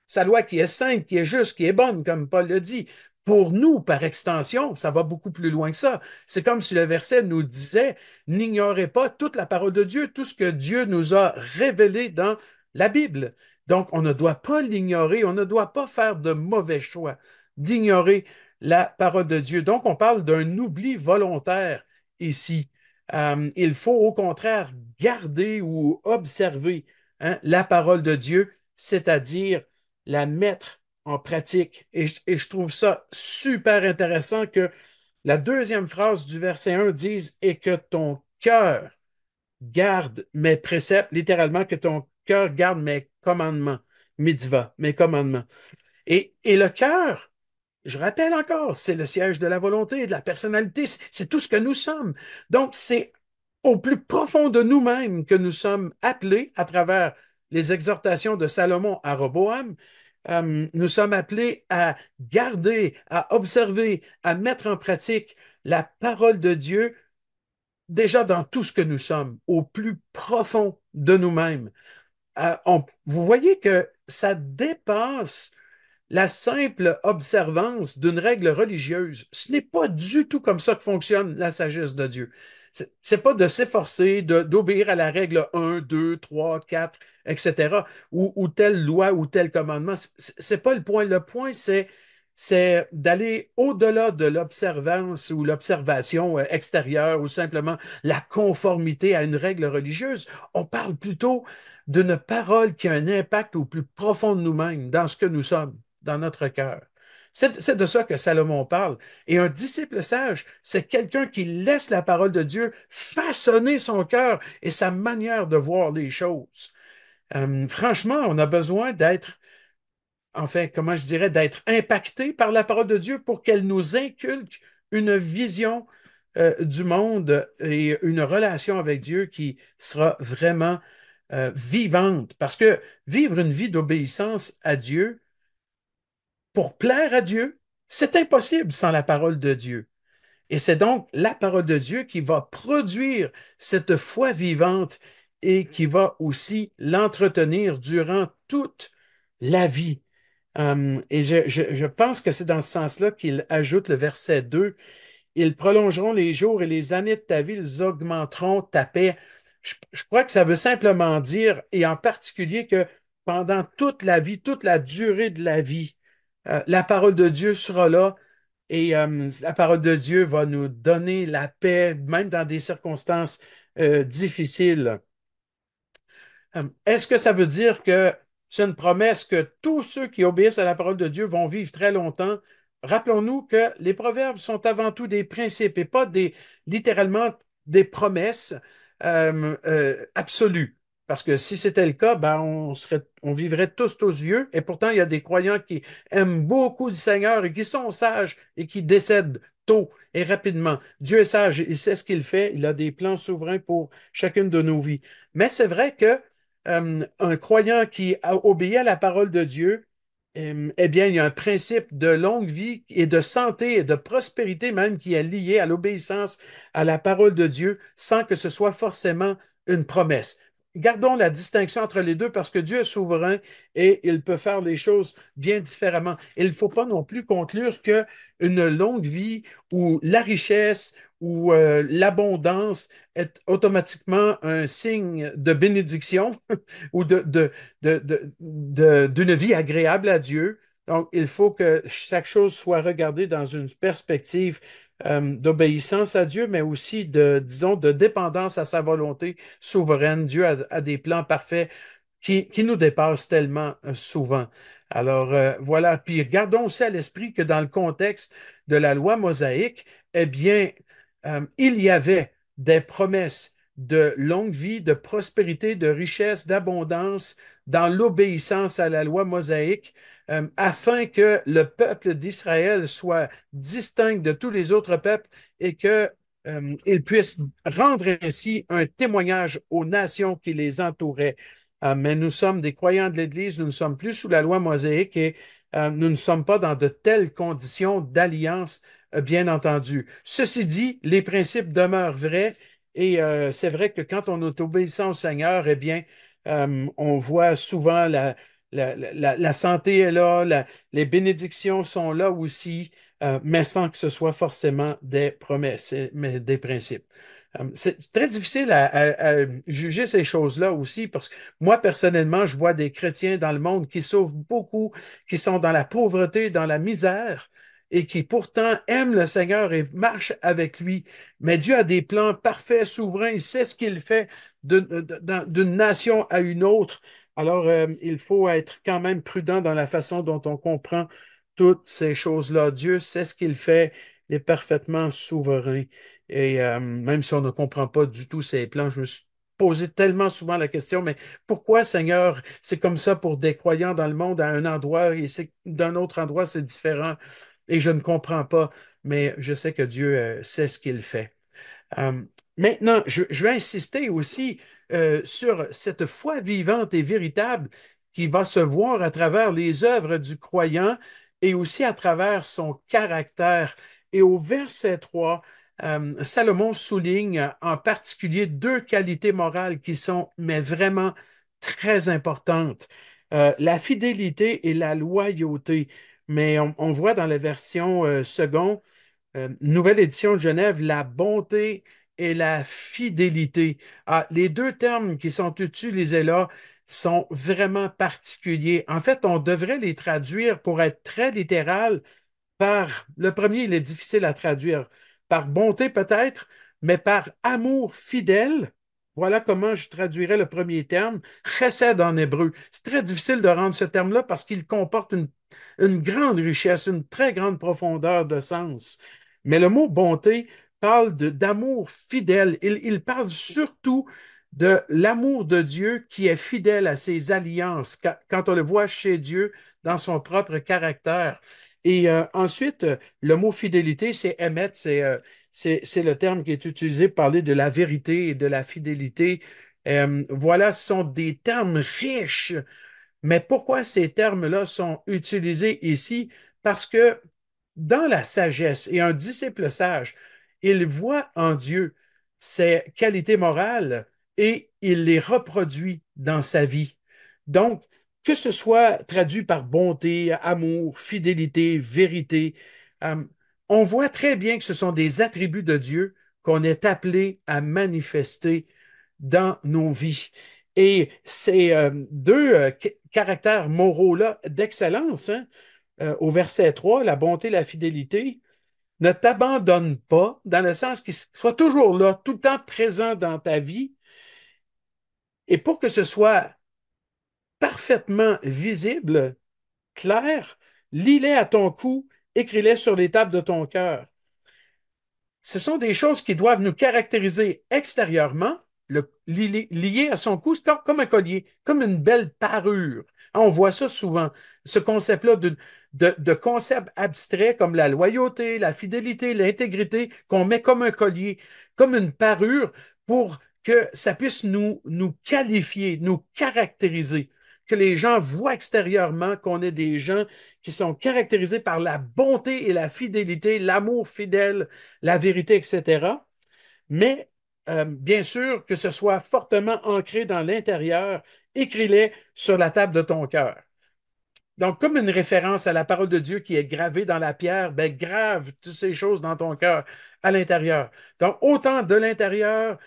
Sa loi qui est sainte, qui est juste, qui est bonne, comme Paul le dit. Pour nous, par extension, ça va beaucoup plus loin que ça. C'est comme si le verset nous disait, n'ignorez pas toute la parole de Dieu, tout ce que Dieu nous a révélé dans la Bible. Donc, on ne doit pas l'ignorer, on ne doit pas faire de mauvais choix d'ignorer la parole de Dieu. Donc, on parle d'un oubli volontaire ici. Il faut au contraire garder ou observer la parole de Dieu, c'est-à-dire la mettre en pratique. Et je trouve ça super intéressant que la deuxième phrase du verset 1 dise et que ton cœur garde mes préceptes, littéralement que ton cœur garde mes commandements, mitzvah, mes commandements. Et le cœur, je rappelle encore, c'est le siège de la volonté, de la personnalité, c'est tout ce que nous sommes. Donc, c'est au plus profond de nous-mêmes que nous sommes appelés à travers les exhortations de Salomon à Roboam. Nous sommes appelés à garder, à observer, à mettre en pratique la parole de Dieu déjà dans tout ce que nous sommes, au plus profond de nous-mêmes. Vous voyez que ça dépasse la simple observance d'une règle religieuse. Ce n'est pas du tout comme ça que fonctionne la sagesse de Dieu. C'est pas de s'efforcer d'obéir à la règle un, 2, 3, 4, etc., ou telle loi ou tel commandement. C'est pas le point. Le point, c'est d'aller au-delà de l'observance ou l'observation extérieure ou simplement la conformité à une règle religieuse. On parle plutôt d'une parole qui a un impact au plus profond de nous-mêmes, dans ce que nous sommes, dans notre cœur. C'est de ça que Salomon parle. Et un disciple sage, c'est quelqu'un qui laisse la parole de Dieu façonner son cœur et sa manière de voir les choses. Franchement, on a besoin d'être, enfin, comment je dirais, d'être impacté par la parole de Dieu pour qu'elle nous inculque une vision du monde et une relation avec Dieu qui sera vraiment vivante. Parce que vivre une vie d'obéissance à Dieu, pour plaire à Dieu, c'est impossible sans la parole de Dieu. Et c'est donc la parole de Dieu qui va produire cette foi vivante et qui va aussi l'entretenir durant toute la vie. Et je pense que c'est dans ce sens-là qu'il ajoute le verset 2. Ils prolongeront les jours et les années de ta vie, ils augmenteront ta paix. Je crois que ça veut simplement dire, et en particulier que pendant toute la vie, toute la durée de la vie, la parole de Dieu sera là et la parole de Dieu va nous donner la paix, même dans des circonstances difficiles. Est-ce que ça veut dire que c'est une promesse que tous ceux qui obéissent à la parole de Dieu vont vivre très longtemps? Rappelons-nous que les proverbes sont avant tout des principes et pas littéralement des promesses absolues. Parce que si c'était le cas, ben on vivrait tous vieux. Et pourtant, il y a des croyants qui aiment beaucoup le Seigneur et qui sont sages et qui décèdent tôt et rapidement. Dieu est sage, il sait ce qu'il fait, il a des plans souverains pour chacune de nos vies. Mais c'est vrai que un croyant qui a obéi à la parole de Dieu, eh bien, il y a un principe de longue vie et de santé et de prospérité même qui est lié à l'obéissance à la parole de Dieu sans que ce soit forcément une promesse. Gardons la distinction entre les deux parce que Dieu est souverain et il peut faire les choses bien différemment. Il ne faut pas non plus conclure que une longue vie ou la richesse ou l'abondance est automatiquement un signe de bénédiction ou d'une vie agréable à Dieu. Donc, il faut que chaque chose soit regardée dans une perspective d'obéissance à Dieu, mais aussi disons, de dépendance à sa volonté souveraine. Dieu a des plans parfaits qui nous dépassent tellement souvent. Alors, voilà. Puis, gardons aussi à l'esprit que dans le contexte de la loi mosaïque, eh bien, il y avait des promesses de longue vie, de prospérité, de richesse, d'abondance dans l'obéissance à la loi mosaïque, afin que le peuple d'Israël soit distinct de tous les autres peuples et que ils puissent rendre ainsi un témoignage aux nations qui les entouraient. Mais nous sommes des croyants de l'Église, nous ne sommes plus sous la loi mosaïque et nous ne sommes pas dans de telles conditions d'alliance, bien entendu. Ceci dit, les principes demeurent vrais et c'est vrai que quand on est obéissant au Seigneur, eh bien, on voit souvent la santé est là, les bénédictions sont là aussi, mais sans que ce soit forcément des promesses, mais des principes. C'est très difficile à juger ces choses-là aussi parce que moi, personnellement, je vois des chrétiens dans le monde qui souffrent beaucoup, qui sont dans la pauvreté, dans la misère et qui pourtant aiment le Seigneur et marchent avec lui. Mais Dieu a des plans parfaits, souverains, il sait ce qu'il fait d'une nation à une autre. Alors, il faut être quand même prudent dans la façon dont on comprend toutes ces choses-là. Dieu sait ce qu'il fait, il est parfaitement souverain. Et même si on ne comprend pas du tout ses plans, je me suis posé tellement souvent la question, mais pourquoi, Seigneur, c'est comme ça pour des croyants dans le monde à un endroit et c'est d'un autre endroit, c'est différent? Et je ne comprends pas, mais je sais que Dieu sait ce qu'il fait. Euh, Maintenant, je vais insister aussi sur cette foi vivante et véritable qui va se voir à travers les œuvres du croyant et aussi à travers son caractère. Et au verset 3, Salomon souligne en particulier deux qualités morales qui sont, mais vraiment très importantes. La fidélité et la loyauté. Mais on voit dans la version seconde, nouvelle édition de Genève, la bonté et la fidélité. Ah, les deux termes qui sont utilisés là sont vraiment particuliers. En fait, on devrait les traduire pour être très littéral par, le premier, il est difficile à traduire, par bonté peut-être, mais par amour fidèle. Voilà comment je traduirais le premier terme, chesed en hébreu. C'est très difficile de rendre ce terme-là parce qu'il comporte une grande richesse, une très grande profondeur de sens. Mais le mot bonté parle d'amour fidèle. Il parle surtout de l'amour de Dieu qui est fidèle à ses alliances, quand on le voit chez Dieu dans son propre caractère. Et ensuite, le mot fidélité, c'est émet, c'est le terme qui est utilisé pour parler de la vérité et de la fidélité. Voilà, ce sont des termes riches, mais pourquoi ces termes-là sont utilisés ici? Parce que dans la sagesse et un disciple sage, il voit en Dieu ses qualités morales et il les reproduit dans sa vie. Donc, que ce soit traduit par bonté, amour, fidélité, vérité, euh, on voit très bien que ce sont des attributs de Dieu qu'on est appelé à manifester dans nos vies. Et ces deux caractères moraux-là d'excellence, hein, au verset 3, la bonté, la fidélité, ne t'abandonne pas, dans le sens qu'il soit toujours là, tout le temps présent dans ta vie. Et pour que ce soit parfaitement visible, clair, lis-les à ton cou, écris-les sur les tables de ton cœur. Ce sont des choses qui doivent nous caractériser extérieurement, lié à son cou, c'est comme un collier, comme une belle parure. On voit ça souvent, ce concept-là de concepts abstraits comme la loyauté, la fidélité, l'intégrité, qu'on met comme un collier, comme une parure pour que ça puisse nous qualifier, nous caractériser, que les gens voient extérieurement qu'on est des gens qui sont caractérisés par la bonté et la fidélité, l'amour fidèle, la vérité, etc. Mais bien sûr, que ce soit fortement ancré dans l'intérieur, écris-les sur la table de ton cœur. Donc, comme une référence à la parole de Dieu qui est gravée dans la pierre, ben, grave toutes ces choses dans ton cœur à l'intérieur. Donc, autant de l'intérieur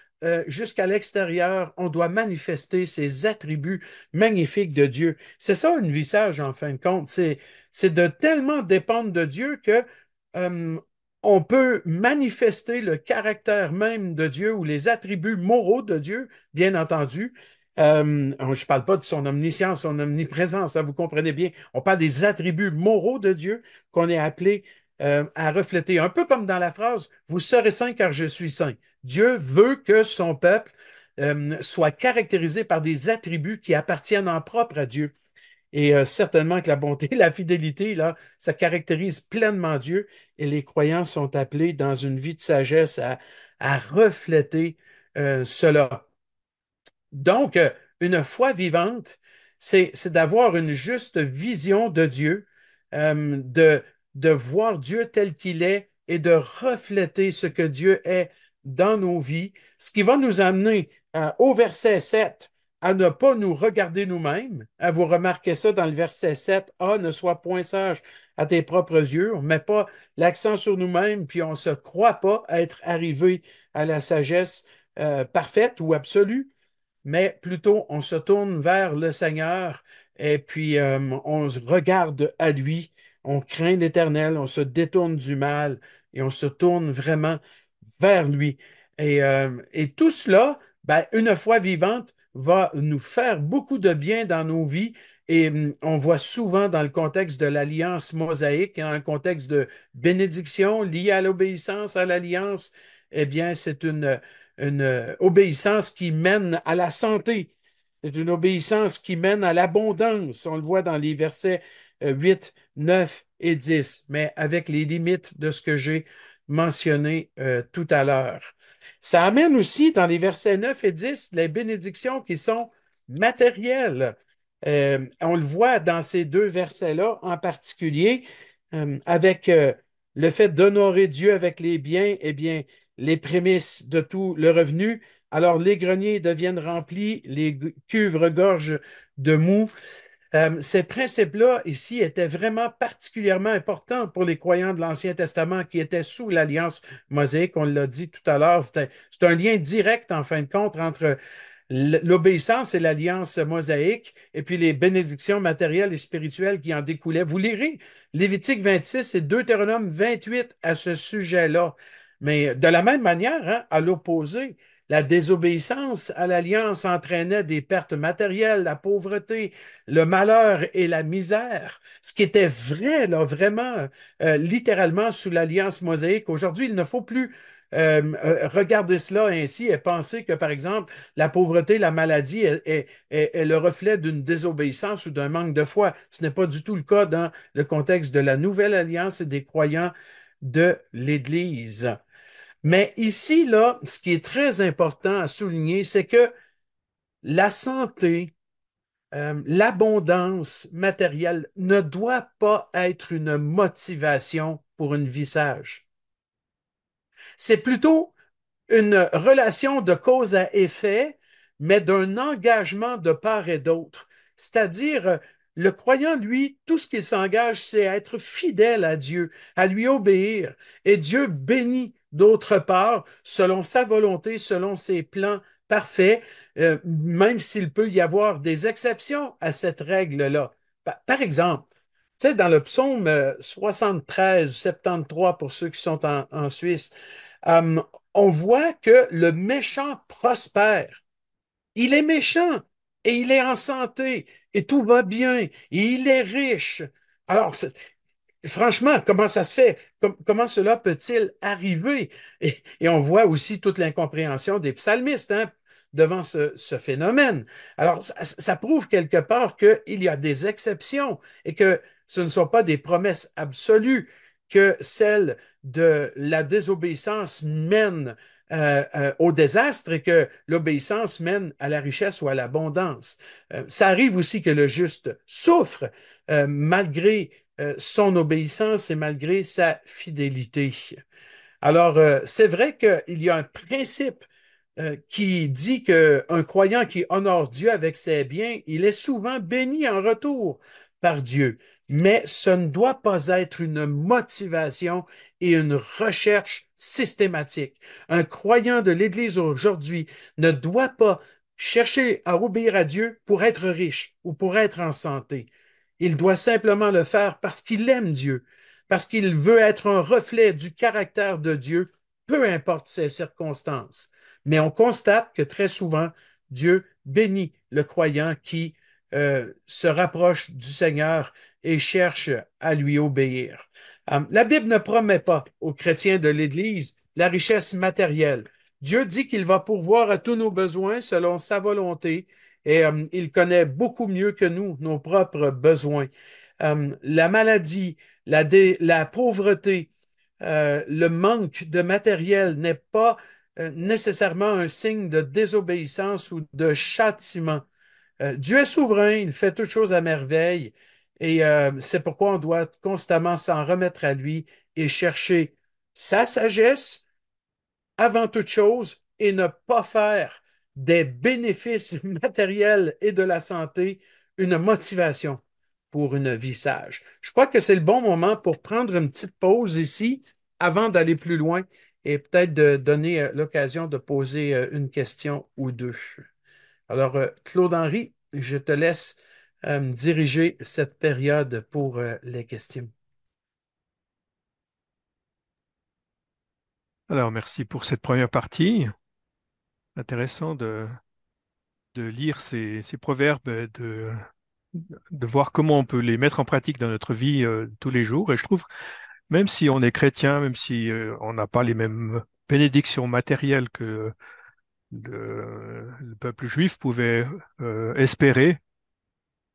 jusqu'à l'extérieur, on doit manifester ces attributs magnifiques de Dieu. C'est ça une vie sage, en fin de compte. C'est de tellement dépendre de Dieu que euh, on peut manifester le caractère même de Dieu ou les attributs moraux de Dieu, bien entendu, je ne parle pas de son omniscience, son omniprésence, hein, vous comprenez bien. On parle des attributs moraux de Dieu qu'on est appelé à refléter. Un peu comme dans la phrase, vous serez saints car je suis saint. Dieu veut que son peuple soit caractérisé par des attributs qui appartiennent en propre à Dieu. Et certainement que la bonté, la fidélité, là, ça caractérise pleinement Dieu et les croyants sont appelés dans une vie de sagesse à refléter cela. Donc, une foi vivante, c'est d'avoir une juste vision de Dieu, de, de voir Dieu tel qu'il est et de refléter ce que Dieu est dans nos vies, ce qui va nous amener au verset 7 à ne pas nous regarder nous-mêmes. Vous remarquez ça dans le verset 7, ah, ne sois point sage à tes propres yeux. On ne met pas l'accent sur nous-mêmes, puis on ne se croit pas être arrivé à la sagesse parfaite ou absolue, mais plutôt on se tourne vers le Seigneur et puis on regarde à lui, on craint l'Éternel, on se détourne du mal et on se tourne vraiment vers lui. Et tout cela, ben, une foi vivante, va nous faire beaucoup de bien dans nos vies. Et on voit souvent dans le contexte de l'alliance mosaïque, hein, un contexte de bénédiction lié à l'obéissance à l'alliance, eh bien, c'est une obéissance qui mène à la santé. C'est une obéissance qui mène à l'abondance. On le voit dans les versets 8, 9 et 10, mais avec les limites de ce que j'ai mentionné tout à l'heure. Ça amène aussi dans les versets 9 et 10 les bénédictions qui sont matérielles. On le voit dans ces deux versets-là en particulier, avec le fait d'honorer Dieu avec les biens, eh bien, les prémices de tout le revenu. Alors les greniers deviennent remplis, les cuves regorgent de mou. Ces principes-là ici étaient vraiment particulièrement importants pour les croyants de l'Ancien Testament qui étaient sous l'Alliance mosaïque. On l'a dit tout à l'heure, c'est un lien direct en fin de compte entre l'obéissance et l'alliance mosaïque, et puis les bénédictions matérielles et spirituelles qui en découlaient. Vous lirez Lévitique 26 et Deutéronome 28 à ce sujet-là. Mais de la même manière, hein, à l'opposé, la désobéissance à l'alliance entraînait des pertes matérielles, la pauvreté, le malheur et la misère, ce qui était vrai, là, vraiment, littéralement sous l'alliance mosaïque. Aujourd'hui, il ne faut plus regarder cela ainsi et penser que, par exemple, la pauvreté, la maladie est le reflet d'une désobéissance ou d'un manque de foi. Ce n'est pas du tout le cas dans le contexte de la nouvelle alliance et des croyants de l'Église. Mais ici, là, ce qui est très important à souligner, c'est que la santé, l'abondance matérielle ne doit pas être une motivation pour une vie sage. C'est plutôt une relation de cause à effet, mais d'un engagement de part et d'autre. C'est-à-dire, le croyant, lui, tout ce qu'il s'engage, c'est à être fidèle à Dieu, à lui obéir. Et Dieu bénit d'autre part, selon sa volonté, selon ses plans parfaits, même s'il peut y avoir des exceptions à cette règle-là. Par exemple, tu sais, dans le psaume 73, 73 pour ceux qui sont en Suisse, euh, on voit que le méchant prospère. Il est méchant et il est en santé et tout va bien et il est riche. Alors, franchement, comment ça se fait? Comment cela peut-il arriver? Et on voit aussi toute l'incompréhension des psalmistes hein, devant ce phénomène. Alors, ça prouve quelque part qu'il y a des exceptions et que ce ne sont pas des promesses absolues, que celle de la désobéissance mène au désastre et que l'obéissance mène à la richesse ou à l'abondance. Ça arrive aussi que le juste souffre malgré son obéissance et malgré sa fidélité. Alors, c'est vrai qu'il y a un principe qui dit qu'un croyant qui honore Dieu avec ses biens, il est souvent béni en retour par Dieu. Mais ce ne doit pas être une motivation et une recherche systématique. Un croyant de l'Église aujourd'hui ne doit pas chercher à obéir à Dieu pour être riche ou pour être en santé. Il doit simplement le faire parce qu'il aime Dieu, parce qu'il veut être un reflet du caractère de Dieu, peu importe ses circonstances. Mais on constate que très souvent, Dieu bénit le croyant qui se rapproche du Seigneur et cherche à lui obéir. La Bible ne promet pas aux chrétiens de l'Église la richesse matérielle. Dieu dit qu'il va pourvoir à tous nos besoins selon sa volonté et il connaît beaucoup mieux que nous nos propres besoins. La maladie, la pauvreté, le manque de matériel n'est pas nécessairement un signe de désobéissance ou de châtiment. Dieu est souverain, il fait toutes choses à merveille Et c'est pourquoi on doit constamment s'en remettre à lui et chercher sa sagesse avant toute chose et ne pas faire des bénéfices matériels et de la santé une motivation pour une vie sage. Je crois que c'est le bon moment pour prendre une petite pause ici avant d'aller plus loin et peut-être de donner l'occasion de poser une question ou deux. Alors, Claude-Henri, je te laisse diriger cette période pour les questions. Alors, merci pour cette première partie. Intéressant de lire ces proverbes, et de voir comment on peut les mettre en pratique dans notre vie tous les jours. Et je trouve, même si on est chrétien, même si on n'a pas les mêmes bénédictions matérielles que le peuple juif pouvait espérer,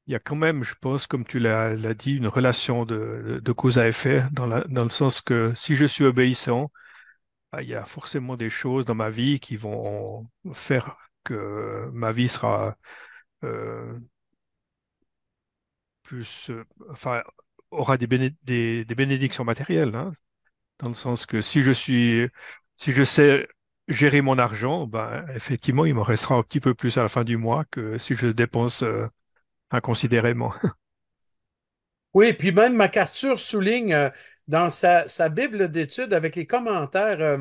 il y a quand même, je pense, comme tu l'as dit, une relation de cause à effet, dans le sens que si je suis obéissant, bah, il y a forcément des choses dans ma vie qui vont faire que ma vie sera euh, plus, enfin, aura des bénédictions matérielles, hein, dans le sens que si je sais gérer mon argent, ben, effectivement, il me restera un petit peu plus à la fin du mois que si je dépense inconsidérément. Oui, puis même MacArthur souligne dans sa Bible d'études avec les commentaires,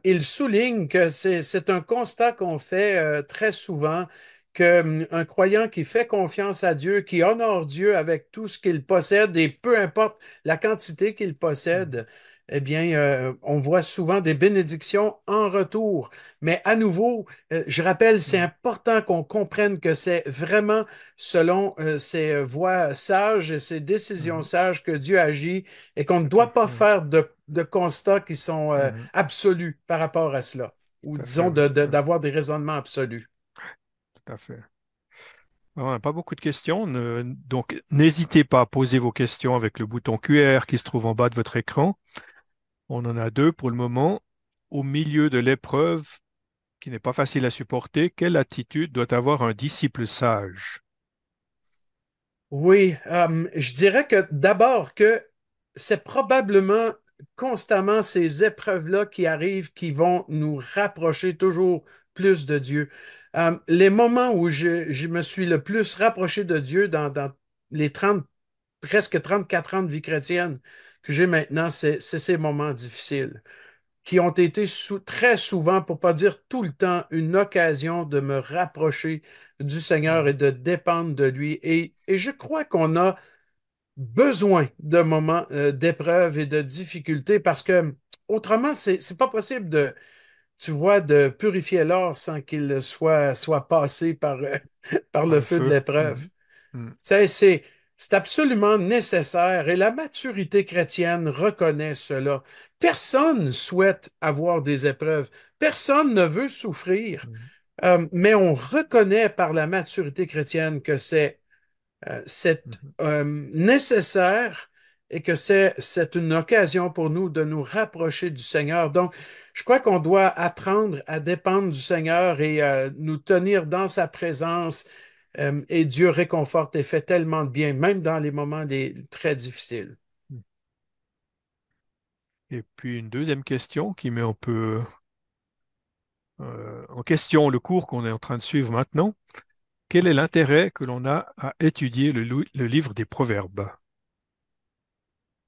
il souligne que c'est un constat qu'on fait très souvent, qu'un croyant qui fait confiance à Dieu, qui honore Dieu avec tout ce qu'il possède, et peu importe la quantité qu'il Mm, possède, eh bien, on voit souvent des bénédictions en retour. Mais à nouveau, je rappelle, c'est mm, important qu'on comprenne que c'est vraiment selon ses voies sages et ses décisions mm, sages que Dieu agit et qu'on ne tout à doit pas fait. faire de constats qui sont Mm, absolus par rapport à cela, ou tout à fait, disons oui. Ouais, d'avoir des raisonnements absolus. tout à fait. Alors, on n'a pas beaucoup de questions, donc n'hésitez pas à poser vos questions avec le bouton QR qui se trouve en bas de votre écran. On en a deux pour le moment. Au milieu de l'épreuve, qui n'est pas facile à supporter, quelle attitude doit avoir un disciple sage? Oui, je dirais que d'abord que c'est probablement constamment ces épreuves-là qui arrivent qui vont nous rapprocher toujours plus de Dieu. Les moments où je me suis le plus rapproché de Dieu dans les 30 presque 34 ans de vie chrétienne que j'ai maintenant, c'est ces moments difficiles qui ont été très souvent, pour pas dire tout le temps, une occasion de me rapprocher du Seigneur et Mhm, de dépendre de lui. Et je crois qu'on a besoin de moments d'épreuve et de difficultés parce que autrement, c'est pas possible de, tu vois, de purifier l'or sans qu'il soit passé par, par par le le feu de feu. l'épreuve. Mhm, mhm, C'est absolument nécessaire et la maturité chrétienne reconnaît cela. Personne souhaite avoir des épreuves. Personne ne veut souffrir. mhm, Mais on reconnaît par la maturité chrétienne que c'est mhm, nécessaire et que c'est une occasion pour nous de nous rapprocher du Seigneur. Donc, je crois qu'on doit apprendre à dépendre du Seigneur et nous tenir dans sa présence. Et Dieu réconforte et fait tellement de bien, même dans les moments très difficiles. mhm. Et puis une deuxième question qui met un peu en question le cours qu'on est en train de suivre maintenant. Quel est l'intérêt que l'on a à étudier le livre des Proverbes?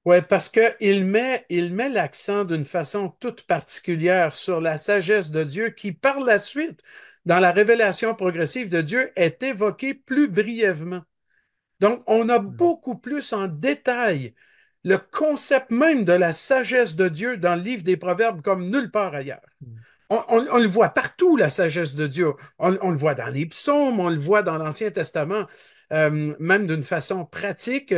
Oui, parce qu'il met l'accent d'une façon toute particulière sur la sagesse de Dieu qui, par la suite, dans la révélation progressive de Dieu, est évoquée plus brièvement. Donc, on a Mhm, beaucoup plus en détail le concept même de la sagesse de Dieu dans le livre des Proverbes comme nulle part ailleurs. mhm, On le voit partout, la sagesse de Dieu. On le voit dans les psaumes, on le voit dans l'Ancien Testament, même d'une façon pratique,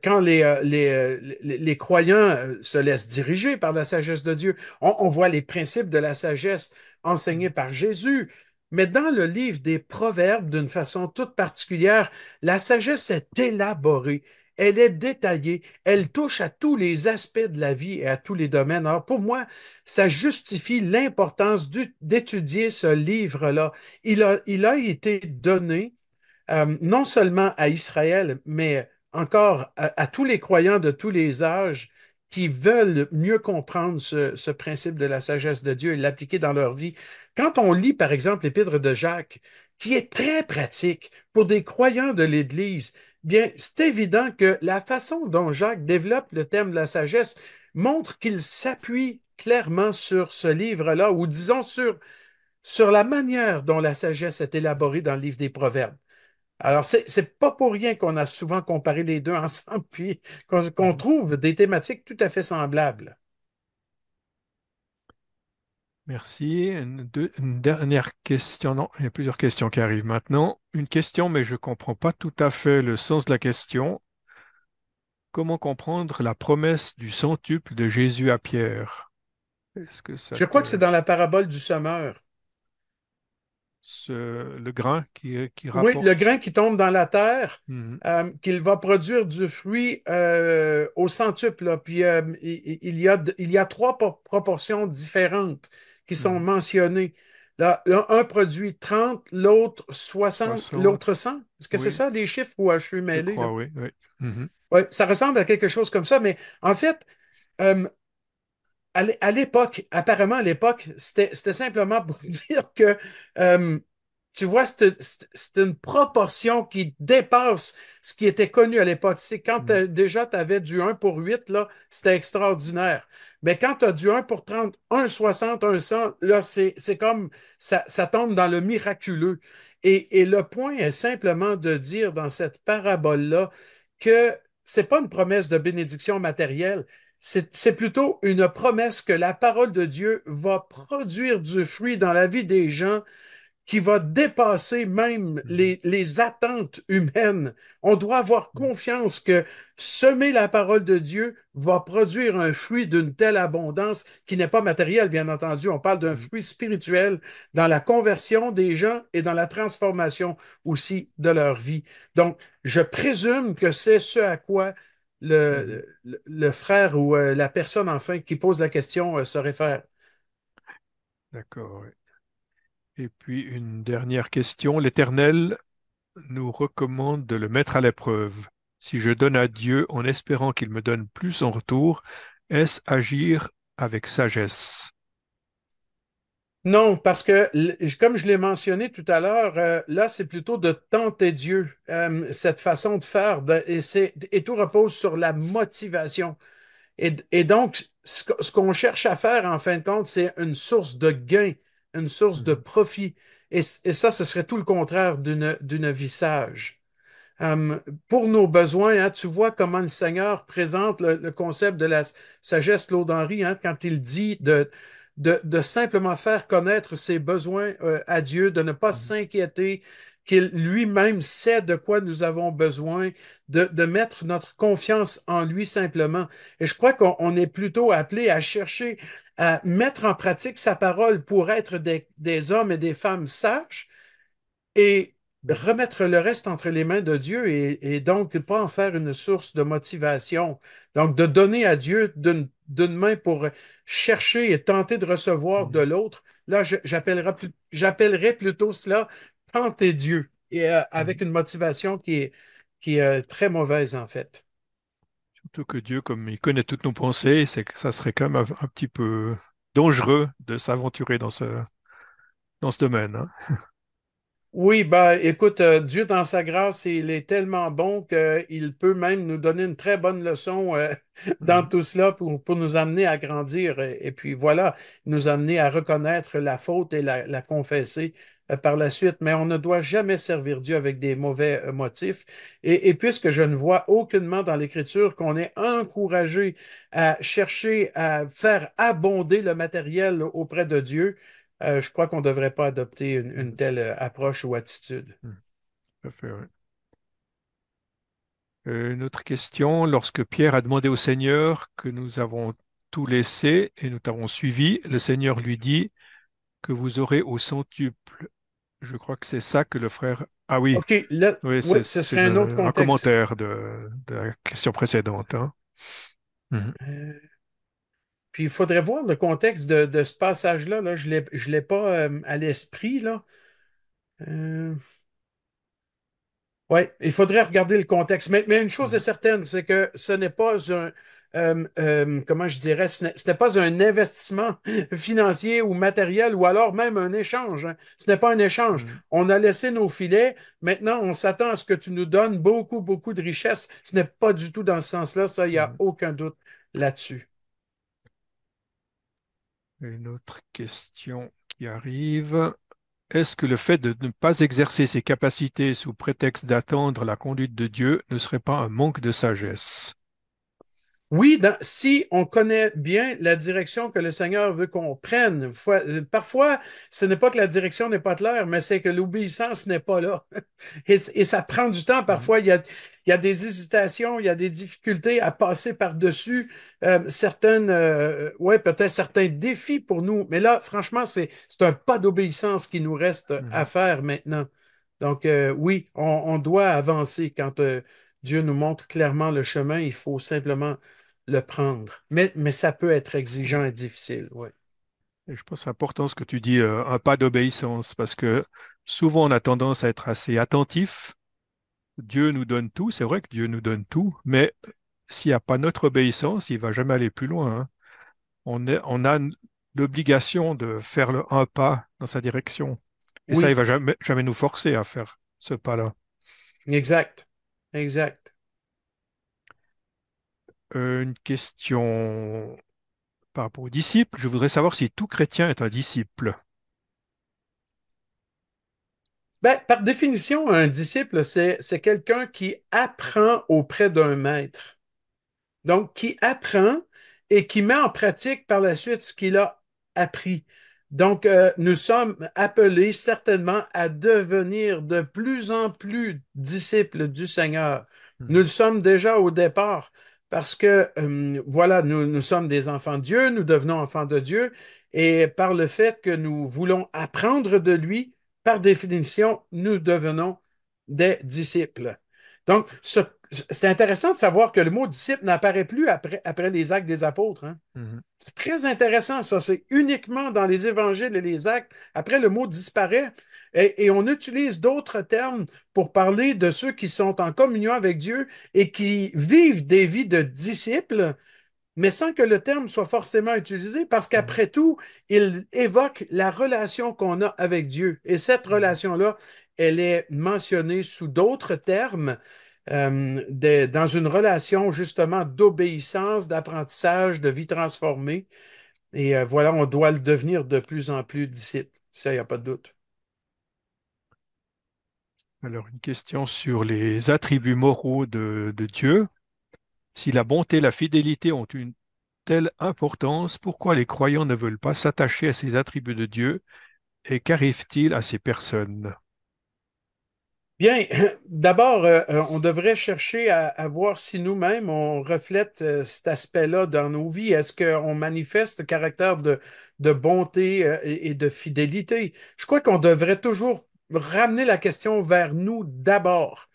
quand les croyants se laissent diriger par la sagesse de Dieu. On voit les principes de la sagesse enseignés mhm, par Jésus. Mais dans le livre des Proverbes, d'une façon toute particulière, la sagesse est élaborée, elle est détaillée, elle touche à tous les aspects de la vie et à tous les domaines. Alors pour moi, ça justifie l'importance d'étudier ce livre-là. Il a été donné non seulement à Israël, mais encore à tous les croyants de tous les âges qui veulent mieux comprendre ce principe de la sagesse de Dieu et l'appliquer dans leur vie. Quand on lit, par exemple, l'Épître de Jacques, qui est très pratique pour des croyants de l'Église, bien, c'est évident que la façon dont Jacques développe le thème de la sagesse montre qu'il s'appuie clairement sur ce livre-là, ou disons sur la manière dont la sagesse est élaborée dans le livre des Proverbes. Alors, c'est pas pour rien qu'on a souvent comparé les deux ensemble, puis qu'on Mhm. trouve des thématiques tout à fait semblables. Merci. Une dernière question. Non, il y a plusieurs questions qui arrivent maintenant. Une question, mais je ne comprends pas tout à fait le sens de la question. Comment comprendre la promesse du centuple de Jésus à Pierre? Est-ce que ça Je crois que c'est te... dans la parabole du semeur. le grain qui Oui, le rapporte? grain qui tombe dans la terre, Mhm. qu'il va produire du fruit au centuple, là. Puis il y a trois proportions différentes qui sont Mhm. mentionnées. Là, un produit 30, l'autre 60, 60, l'autre 100. Est-ce que c'est oui, ça, les chiffres où je suis je mêlé, là? crois, oui, oui. Mhm. Oui, ça ressemble à quelque chose comme ça, mais en fait, euh, à l'époque, apparemment à l'époque, c'était simplement pour dire que, euh, tu vois, c'est une proportion qui dépasse ce qui était connu à l'époque. C'est quand Mhm. déjà tu avais du 1 pour 8 là, c'était extraordinaire. Mais quand tu as du 1 pour 30, 1 60, 1 100, là, c'est comme ça tombe dans le miraculeux. Et le point est simplement de dire dans cette parabole-là que c'est pas une promesse de bénédiction matérielle, c'est plutôt une promesse que la parole de Dieu va produire du fruit dans la vie des gens qui va dépasser même Mhm. les attentes humaines. On doit avoir Mhm. confiance que semer la parole de Dieu va produire un fruit d'une telle abondance qui n'est pas matériel, bien entendu. On parle d'un Mhm. fruit spirituel dans la conversion des gens et dans la transformation aussi de leur vie. Donc, je présume que c'est ce à quoi Mhm. le frère ou la personne, enfin, qui pose la question se réfère. D'accord, oui. Et puis une dernière question. L'Éternel nous recommande de le mettre à l'épreuve. Si je donne à Dieu en espérant qu'il me donne plus en retour, est-ce agir avec sagesse? Non, parce que, comme je l'ai mentionné tout à l'heure, là, c'est plutôt de tenter Dieu, cette façon de faire, et tout repose sur la motivation. Et donc, ce qu'on cherche à faire, en fin de compte, c'est une source de gain, une source de Mhm. profit. Et ça, ce serait tout le contraire d'une vie sage. Euh, pour nos besoins, hein, tu vois comment le Seigneur présente le concept de la sagesse, Claude Henry, hein, quand il dit de simplement faire connaître ses besoins à Dieu, de ne pas Mhm. s'inquiéter, qu'il lui-même sait de quoi nous avons besoin, de mettre notre confiance en lui simplement. Et je crois qu'on est plutôt appelé à chercher à mettre en pratique sa parole pour être des hommes et des femmes sages et Mhm. remettre le reste entre les mains de Dieu et donc pas en faire une source de motivation. Donc de donner à Dieu d'une main pour chercher et tenter de recevoir de Mhm. l'autre. Là, j'appellerais plutôt cela tenter Dieu et avec Mhm. une motivation qui est très mauvaise en fait. Surtout que Dieu, comme il connaît toutes nos pensées, c'est que ça serait quand même un petit peu dangereux de s'aventurer dans ce domaine, hein. Oui, bah écoute, Dieu dans sa grâce, il est tellement bon qu'il peut même nous donner une très bonne leçon dans Mhm. tout cela pour nous amener à grandir et puis voilà, nous amener à reconnaître la faute et la confesser par la suite. Mais on ne doit jamais servir Dieu avec des mauvais motifs. Et puisque je ne vois aucunement dans l'Écriture qu'on est encouragé à chercher à faire abonder le matériel auprès de Dieu, je crois qu'on ne devrait pas adopter une Mhm. telle approche ou attitude. Mhm. Tout à fait, ouais. Une autre question. Lorsque Pierre a demandé au Seigneur que nous avons tout laissé et nous t'avons suivi, le Seigneur lui dit que vous aurez au centuple. Je crois que c'est ça que le frère... Ah oui, OK, là, oui, oui, c'est ce c'est serait un autre un contexte. commentaire de la question précédente, hein. Mhm. Euh, Puis il faudrait voir le contexte de ce passage-là. Là. Je l'ai pas à l'esprit, là. Euh, Oui, il faudrait regarder le contexte. Mais une chose est Mhm. certaine, c'est que ce n'est pas comment je dirais, ce n'est pas un investissement financier ou matériel ou alors même un échange, hein. Ce n'est pas un échange. Mhm. On a laissé nos filets. Maintenant, on s'attend à ce que tu nous donnes beaucoup, beaucoup de richesses. Ce n'est pas du tout dans ce sens-là. Ça, il n'y a Mhm. aucun doute là-dessus. Une autre question qui arrive. Est-ce que le fait de ne pas exercer ses capacités sous prétexte d'attendre la conduite de Dieu ne serait pas un manque de sagesse? Oui, si on connaît bien la direction que le Seigneur veut qu'on prenne, parfois, ce n'est pas que la direction n'est pas claire, mais c'est que l'obéissance n'est pas là. Et ça prend du temps. Mhm. Parfois, il y a des hésitations, il y a des difficultés à passer par-dessus ouais, peut-être certains défis pour nous. Mais là, franchement, c'est un pas d'obéissance qui nous reste à Mhm. faire maintenant. Donc, oui, on doit avancer quand Dieu nous montre clairement le chemin. Il faut simplement le prendre. Mais ça peut être Oui. exigeant et difficile, oui. Et je pense que c'est important ce que tu dis, un pas d'obéissance, parce que souvent on a tendance à être assez attentif. Dieu nous donne tout, c'est vrai que Dieu nous donne tout, mais s'il n'y a pas notre obéissance, il va jamais aller plus loin, hein. On a l'obligation de faire un pas dans sa direction. Et ça, il Oui, va jamais nous forcer à faire ce pas-là. exact. Exact. Une question par rapport aux disciples. Je voudrais savoir si tout chrétien est un disciple. Ben, par définition, un disciple, c'est quelqu'un qui apprend auprès d'un maître. Donc, qui apprend et qui met en pratique par la suite ce qu'il a appris. Donc, nous sommes appelés certainement à devenir de plus en plus disciples du Seigneur. Nous Mhm. le sommes déjà au départ parce que, voilà, nous sommes des enfants de Dieu, nous devenons enfants de Dieu, et par le fait que nous voulons apprendre de lui, par définition, nous devenons des disciples. Donc, c'est intéressant de savoir que le mot disciple n'apparaît plus après les actes des apôtres, hein. Mhm. C'est très intéressant, ça. C'est uniquement dans les évangiles et les actes. Après, le mot disparaît et on utilise d'autres termes pour parler de ceux qui sont en communion avec Dieu et qui vivent des vies de disciples, mais sans que le terme soit forcément utilisé, parce Mhm. qu'après tout, il évoque la relation qu'on a avec Dieu. Et cette Mhm. relation-là, elle est mentionnée sous d'autres termes, dans une relation justement d'obéissance, d'apprentissage, de vie transformée. Et voilà, on doit le devenir de plus en plus disciple. Ça, il n'y a pas de doute. Alors, une question sur les attributs moraux de Dieu. Si la bonté et la fidélité ont une telle importance, pourquoi les croyants ne veulent pas s'attacher à ces attributs de Dieu et qu'arrive-t-il à ces personnes? Bien, d'abord, on devrait chercher à voir si nous-mêmes, on reflète cet aspect-là dans nos vies. Est-ce qu'on manifeste le caractère de bonté et de fidélité? Je crois qu'on devrait toujours ramener la question vers nous d'abord.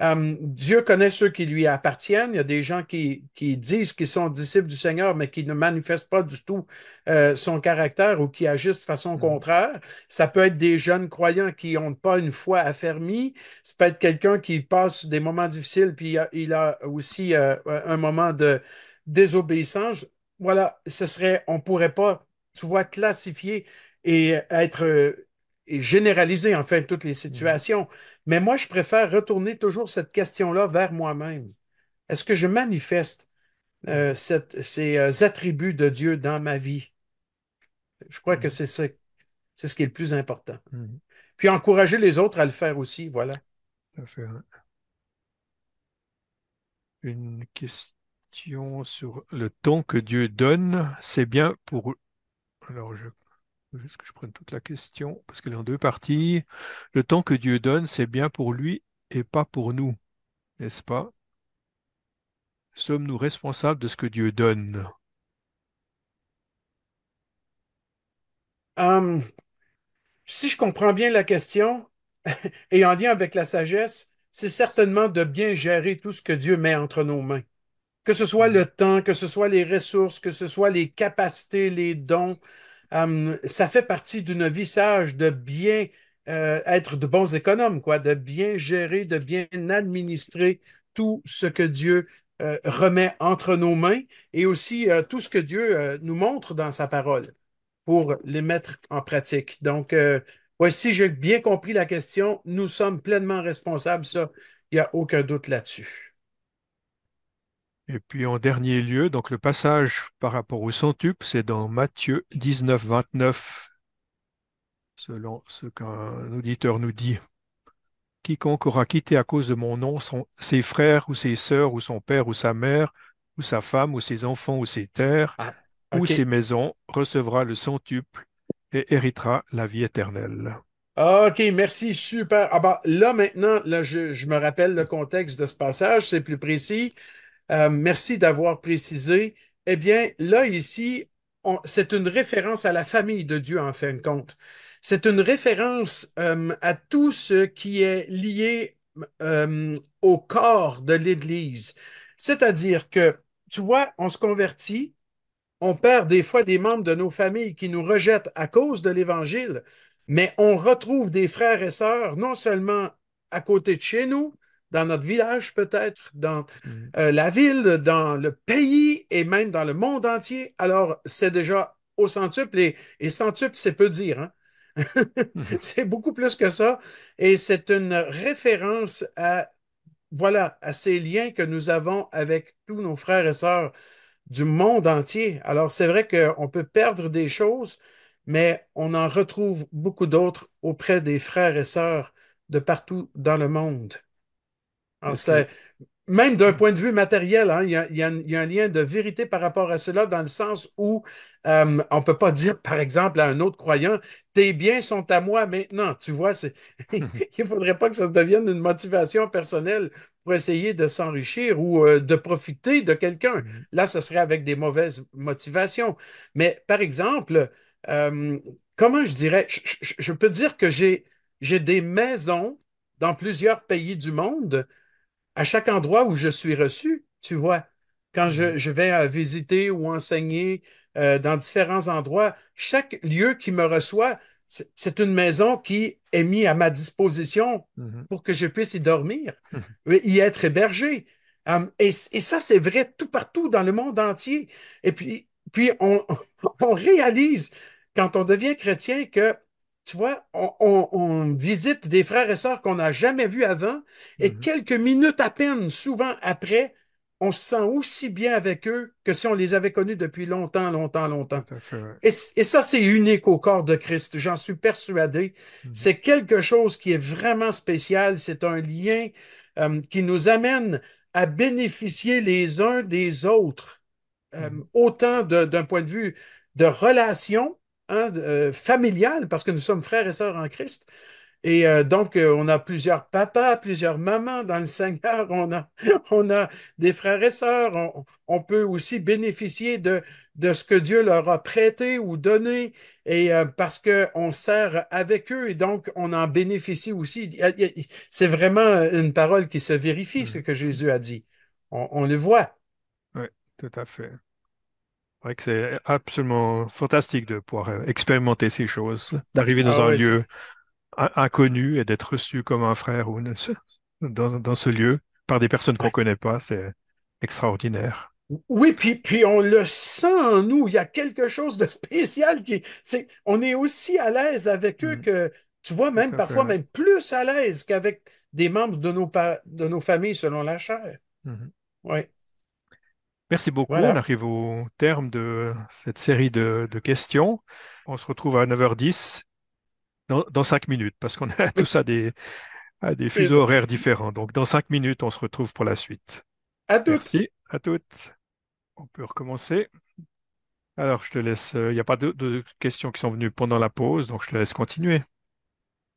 Dieu connaît ceux qui lui appartiennent. Il y a des gens qui disent qu'ils sont disciples du Seigneur, mais qui ne manifestent pas du tout son caractère ou qui agissent de façon Mhm. contraire. Ça peut être des jeunes croyants qui n'ont pas une foi affermie. Ça peut être quelqu'un qui passe des moments difficiles, puis il a aussi un moment de désobéissance. Voilà, on pourrait pas, tu vois, classifier et être et généraliser en fait toutes les Mhm. situations. Mais moi, je préfère retourner toujours cette question-là vers moi-même. Est-ce que je manifeste Mhm. ces attributs de Dieu dans ma vie? Je crois que Mhm. c'est ce qui est le plus important. Mhm. Puis encourager les autres à le faire aussi, voilà. Ça fait une question sur le temps que Dieu donne. C'est bien pour... Alors, je faut juste que je prenne toute la question parce qu'elle est en deux parties. Le temps que Dieu donne, c'est bien pour lui et pas pour nous, n'est-ce pas? Sommes-nous responsables de ce que Dieu donne? Hum, Si je comprends bien la question, et en lien avec la sagesse, c'est certainement de bien gérer tout ce que Dieu met entre nos mains. Que ce soit le Mhm. temps, que ce soit les ressources, que ce soit les capacités, les dons, ça fait partie d'une vie sage de bien être de bons économes, quoi, de bien gérer, de bien administrer tout ce que Dieu remet entre nos mains et aussi tout ce que Dieu nous montre dans sa parole pour les mettre en pratique. Donc, ouais, si j'ai bien compris la question, nous sommes pleinement responsables, ça, il n'y a aucun doute là-dessus. Et puis en dernier lieu, donc le passage par rapport au centuple, c'est dans Matthieu 19, 29, selon ce qu'un auditeur nous dit. Quiconque aura quitté à cause de mon nom ses frères ou ses sœurs ou son père ou sa mère ou sa femme ou ses enfants ou ses terres Ah, ou ses OK. maisons recevra le centuple et héritera la vie éternelle. OK, merci, super. Ah bah, là, maintenant, là, je me rappelle le contexte de ce passage, c'est plus précis. Merci d'avoir précisé. Eh bien, là, ici, c'est une référence à la famille de Dieu, en fin de compte. C'est une référence à tout ce qui est lié au corps de l'Église. C'est-à-dire que, tu vois, on se convertit, on perd des fois des membres de nos familles qui nous rejettent à cause de l'Évangile, mais on retrouve des frères et sœurs non seulement à côté de chez nous, dans notre village peut-être, dans Mhm. la ville, dans le pays et même dans le monde entier. Alors, c'est déjà au centuple et centuple, c'est peu dire, hein? Mhm. C'est beaucoup plus que ça et c'est une référence à, voilà, à ces liens que nous avons avec tous nos frères et sœurs du monde entier. Alors, c'est vrai qu'on peut perdre des choses, mais on en retrouve beaucoup d'autres auprès des frères et sœurs de partout dans le monde. Alors, Est-ce que... même d'un point de vue matériel, hein, il y a un lien de vérité par rapport à cela, dans le sens où on ne peut pas dire, par exemple, à un autre croyant, tes biens sont à moi maintenant. Tu vois, il ne faudrait pas que ça devienne une motivation personnelle pour essayer de s'enrichir ou de profiter de quelqu'un. Mhm. Là, ce serait avec des mauvaises motivations. Mais par exemple, euh, comment je dirais, je peux dire que j'ai des maisons dans plusieurs pays du monde à chaque endroit où je suis reçu, tu vois, quand Mhm. je vais visiter ou enseigner dans différents endroits, chaque lieu qui me reçoit, c'est une maison qui est mise à ma disposition Mhm. pour que je puisse y dormir, Mhm. y être hébergé. Et ça, c'est vrai tout partout dans le monde entier. Et puis on réalise quand on devient chrétien que, tu vois, on visite des frères et sœurs qu'on n'a jamais vus avant et Mhm. quelques minutes à peine, souvent après, on se sent aussi bien avec eux que si on les avait connus depuis longtemps, longtemps, longtemps. Tout à fait, ouais. Et ça, c'est unique au corps de Christ, j'en suis persuadé. Mhm. C'est quelque chose qui est vraiment spécial. C'est un lien qui nous amène à bénéficier les uns des autres, Mhm. autant d'un point de vue de relation hein, familiale, parce que nous sommes frères et sœurs en Christ, et donc, on a plusieurs papas, plusieurs mamans dans le Seigneur, on a des frères et sœurs, on peut aussi bénéficier de ce que Dieu leur a prêté ou donné, et parce qu'on sert avec eux, et donc on en bénéficie aussi. C'est vraiment une parole qui se vérifie, ce Mhm. que Jésus a dit. On le voit. Ouais, tout à fait. C'est vrai que c'est absolument fantastique de pouvoir expérimenter ces choses, d'arriver dans Ah un ouais, lieu inconnu et d'être reçu comme un frère ou dans ce lieu par des personnes qu'on ne ouais. connaît pas, c'est extraordinaire. Oui, puis on le sent en nous. Il y a quelque chose de spécial on est aussi à l'aise avec eux Mhm. que, tu vois, Tout même à fait, parfois ouais. même plus à l'aise qu'avec des membres de nos familles selon la chair. Mhm. Oui, Merci beaucoup. On voilà. arrive au terme de cette série de questions. On se retrouve à 9h10 dans 5 minutes parce qu'on a Oui, tous à des c'est fuseaux ça. horaires différents. Donc, dans 5 minutes, on se retrouve pour la suite. À toutes. Merci à toutes. On peut recommencer. Alors, je te laisse. Il n'y a pas de questions qui sont venues pendant la pause, donc je te laisse continuer.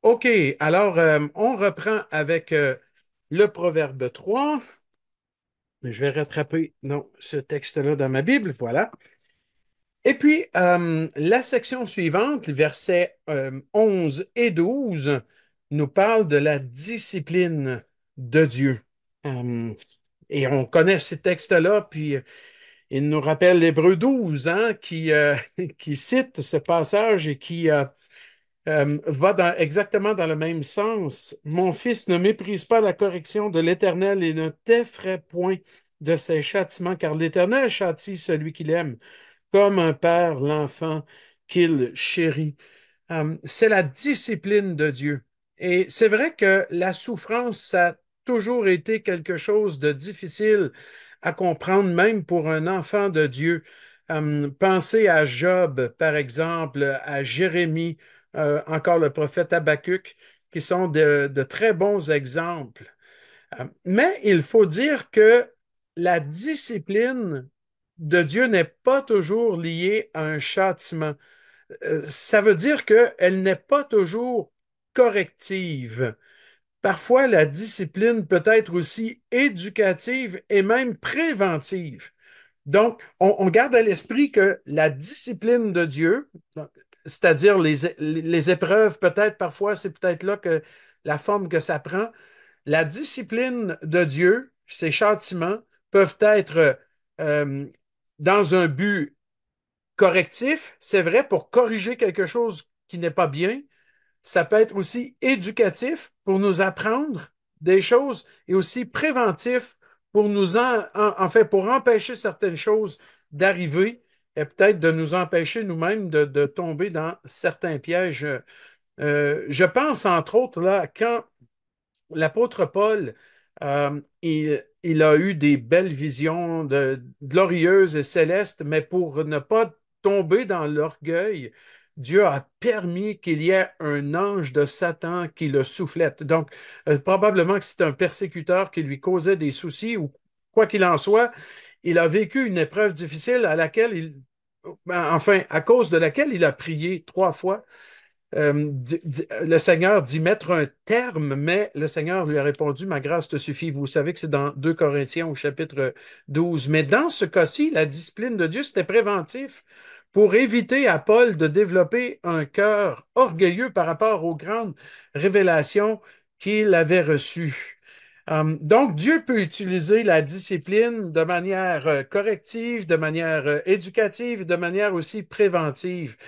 OK, alors on reprend avec le Proverbe 3. Je vais rattraper, non, ce texte-là dans ma Bible, voilà. Et puis, la section suivante, les versets 11 et 12, nous parle de la discipline de Dieu. Euh, et on connaît ces textes-là, puis il nous rappelle l'Hébreu 12, hein, qui, qui cite ce passage et va exactement dans le même sens. Mon fils, ne méprise pas la correction de l'Éternel et ne t'effraie point de ses châtiments, car l'Éternel châtie celui qu'il aime, comme un père l'enfant qu'il chérit. C'est la discipline de Dieu. Et c'est vrai que la souffrance, ça a toujours été quelque chose de difficile à comprendre, même pour un enfant de Dieu. Pensez à Job, par exemple, à Jérémie, encore le prophète Habacuc, qui sont de très bons exemples. Mais il faut dire que la discipline de Dieu n'est pas toujours liée à un châtiment. Ça veut dire qu'elle n'est pas toujours corrective. Parfois, la discipline peut être aussi éducative et même préventive. Donc, on garde à l'esprit que la discipline de Dieu, c'est-à-dire les épreuves, peut-être parfois, c'est peut-être là que la forme que ça prend, la discipline de Dieu, ces châtiments, peuvent être euh, dans un but correctif, c'est vrai, pour corriger quelque chose qui n'est pas bien. Ça peut être aussi éducatif pour nous apprendre des choses et aussi préventif pour en fait, pour empêcher certaines choses d'arriver et peut-être de nous empêcher nous-mêmes de tomber dans certains pièges. Je pense entre autres là, quand l'apôtre Paul, il a eu des belles visions glorieuses et célestes, mais pour ne pas tomber dans l'orgueil, Dieu a permis qu'il y ait un ange de Satan qui le soufflette. Donc, probablement que c'est un persécuteur qui lui causait des soucis, ou quoi qu'il en soit, il a vécu une épreuve difficile enfin, à cause de laquelle il a prié 3 fois. Le Seigneur dit mettre un terme, mais le Seigneur lui a répondu, ma grâce te suffit. Vous savez que c'est dans 2 Corinthiens au chapitre 12. Mais dans ce cas-ci, la discipline de Dieu, c'était préventif pour éviter à Paul de développer un cœur orgueilleux par rapport aux grandes révélations qu'il avait reçues. Donc, Dieu peut utiliser la discipline de manière corrective, de manière éducative, de manière aussi préventive.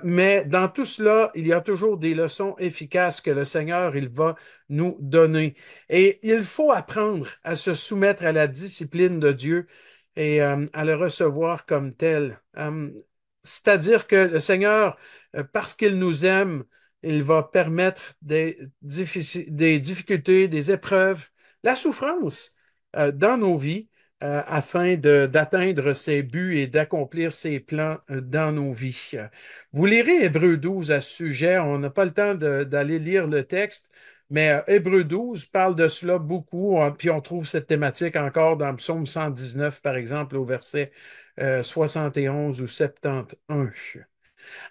Mais dans tout cela, il y a toujours des leçons efficaces que le Seigneur, il va nous donner. Et il faut apprendre à se soumettre à la discipline de Dieu et à le recevoir comme tel. C'est-à-dire que le Seigneur, parce qu'il nous aime, il va permettre des difficultés, des épreuves, la souffrance dans nos vies afin d'atteindre ses buts et d'accomplir ses plans dans nos vies. Vous lirez Hébreu 12 à ce sujet. On n'a pas le temps d'aller lire le texte, mais Hébreu 12 parle de cela beaucoup. Puis on trouve cette thématique encore dans Psaume 119, par exemple, au verset 71 ou 71.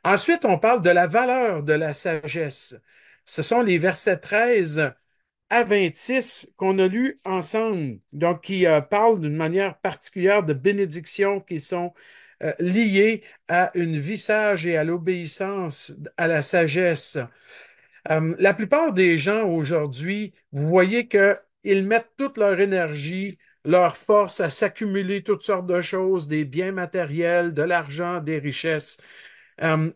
Ensuite, on parle de la valeur de la sagesse. Ce sont les versets 13 à 26 qu'on a lus ensemble, donc qui parlent d'une manière particulière de bénédictions qui sont liées à une vie sage et à l'obéissance, à la sagesse. La plupart des gens aujourd'hui, vous voyez qu'ils mettent toute leur énergie, leur force à s'accumuler toutes sortes de choses, des biens matériels, de l'argent, des richesses.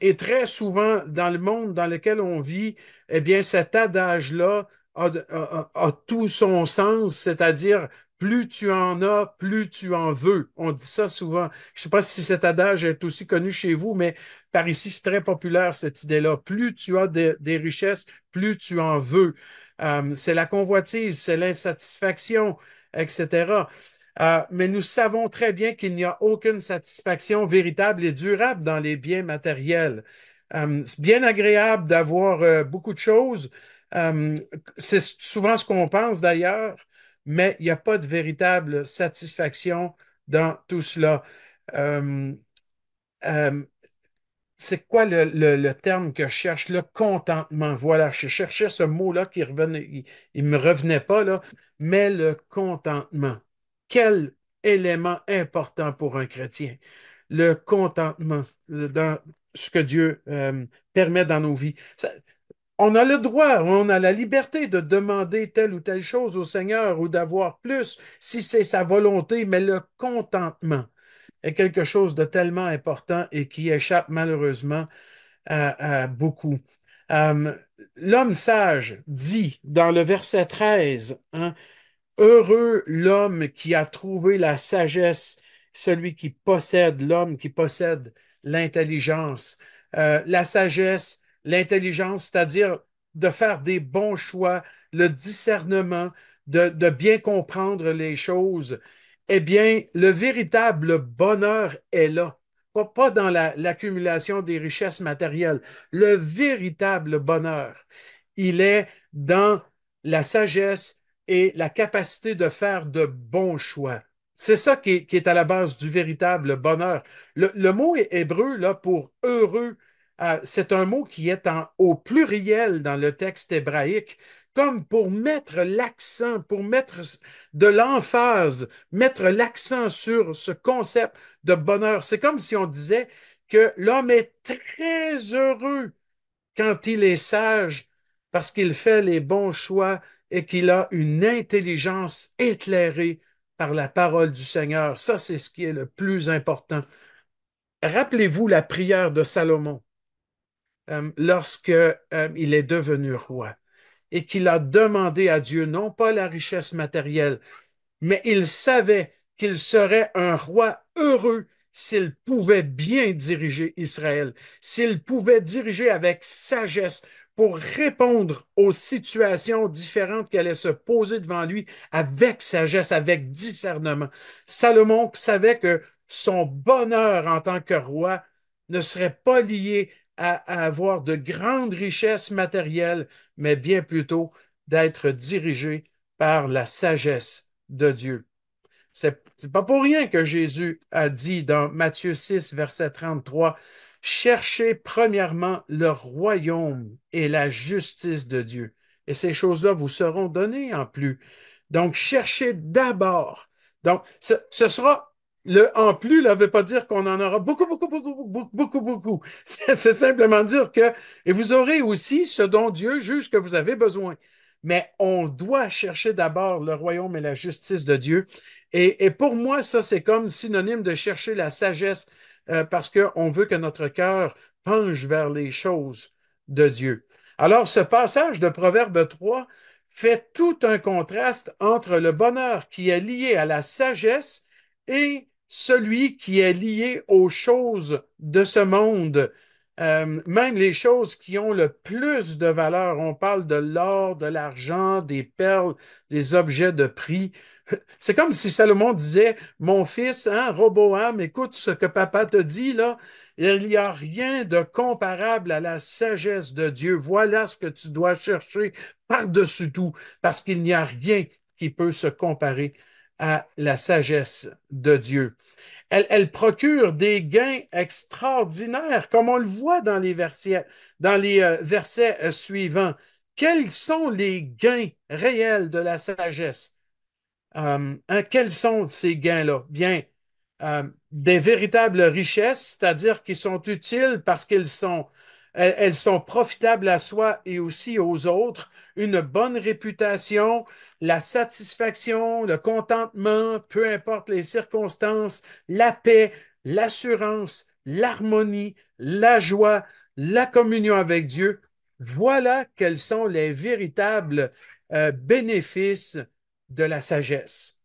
Et très souvent, dans le monde dans lequel on vit, eh bien, cet adage-là a tout son sens, c'est-à-dire plus tu en as, plus tu en veux. On dit ça souvent. Je ne sais pas si cet adage est aussi connu chez vous, mais par ici, c'est très populaire, cette idée-là. Plus tu as des richesses, plus tu en veux. C'est la convoitise, c'est l'insatisfaction, etc. Mais nous savons très bien qu'il n'y a aucune satisfaction véritable et durable dans les biens matériels. C'est bien agréable d'avoir beaucoup de choses. Euh, c'est souvent ce qu'on pense d'ailleurs, mais il n'y a pas de véritable satisfaction dans tout cela. Euh, euh, c'est quoi le terme que je cherche? Le contentement. Voilà, je cherchais ce mot-là qui revenait, il me revenait pas, là, mais le contentement. Quel élément important pour un chrétien? Le contentement dans ce que Dieu permet dans nos vies. On a le droit, on a la liberté de demander telle ou telle chose au Seigneur ou d'avoir plus si c'est sa volonté, mais le contentement est quelque chose de tellement important et qui échappe malheureusement à beaucoup. Euh, L'homme sage dit dans le verset 13, hein, heureux l'homme qui a trouvé la sagesse, celui qui possède, l'homme qui possède l'intelligence. La sagesse, l'intelligence, c'est-à-dire de faire des bons choix, le discernement, de bien comprendre les choses. Eh bien, le véritable bonheur est là. Pas dans l'accumulation des richesses matérielles. Le véritable bonheur, il est dans la sagesse et la capacité de faire de bons choix. C'est ça qui est à la base du véritable bonheur. Le mot hébreu là, pour heureux, c'est un mot qui est au pluriel dans le texte hébraïque, comme pour mettre l'accent, pour mettre de l'emphase, mettre l'accent sur ce concept de bonheur. C'est comme si on disait que l'homme est très heureux quand il est sage, parce qu'il fait les bons choix et qu'il a une intelligence éclairée par la parole du Seigneur. Ça, c'est ce qui est le plus important. Rappelez-vous la prière de Salomon lorsque il est devenu roi et qu'il a demandé à Dieu non pas la richesse matérielle, mais il savait qu'il serait un roi heureux s'il pouvait bien diriger Israël, s'il pouvait diriger avec sagesse pour répondre aux situations différentes qui allaient se poser devant lui avec sagesse, avec discernement. Salomon savait que son bonheur en tant que roi ne serait pas lié à avoir de grandes richesses matérielles, mais bien plutôt d'être dirigé par la sagesse de Dieu. C'est pas pour rien que Jésus a dit dans Matthieu 6, verset 33, cherchez premièrement le royaume et la justice de Dieu, et ces choses-là vous seront données en plus. Donc, cherchez d'abord. Donc, ce sera le en plus ne veut pas dire qu'on en aura beaucoup, beaucoup, beaucoup, beaucoup, beaucoup, beaucoup. C'est simplement dire que, et vous aurez aussi ce dont Dieu juge que vous avez besoin. Mais on doit chercher d'abord le royaume et la justice de Dieu. Et pour moi, ça, c'est comme synonyme de chercher la sagesse parce qu'on veut que notre cœur penche vers les choses de Dieu. Alors, ce passage de Proverbe 3 fait tout un contraste entre le bonheur qui est lié à la sagesse et celui qui est lié aux choses de ce monde. Même les choses qui ont le plus de valeur, on parle de l'or, de l'argent, des perles, des objets de prix. C'est comme si Salomon disait, mon fils, hein, Roboam, écoute ce que papa te dit là, il n'y a rien de comparable à la sagesse de Dieu. Voilà ce que tu dois chercher par-dessus tout, parce qu'il n'y a rien qui peut se comparer à la sagesse de Dieu. Elle procure des gains extraordinaires, comme on le voit dans les versets suivants. Quels sont les gains réels de la sagesse? Quels sont ces gains-là? Bien, des véritables richesses, c'est-à-dire qui sont utiles parce elles sont profitables à soi et aussi aux autres, une bonne réputation, la satisfaction, le contentement, peu importe les circonstances, la paix, l'assurance, l'harmonie, la joie, la communion avec Dieu. Voilà quels sont les véritables bénéfices de la sagesse.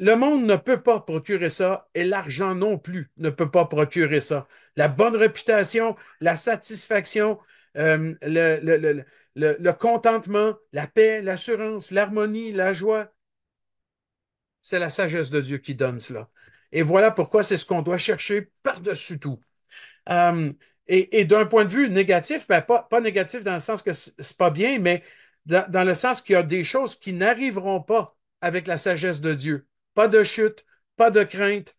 Le monde ne peut pas procurer ça et l'argent non plus ne peut pas procurer ça. La bonne réputation, la satisfaction, le contentement, la paix, l'assurance, l'harmonie, la joie, c'est la sagesse de Dieu qui donne cela. Et voilà pourquoi c'est ce qu'on doit chercher par-dessus tout. Euh, et d'un point de vue négatif, ben pas négatif dans le sens que c'est pas bien, mais dans le sens qu'il y a des choses qui n'arriveront pas avec la sagesse de Dieu. Pas de chute, pas de crainte,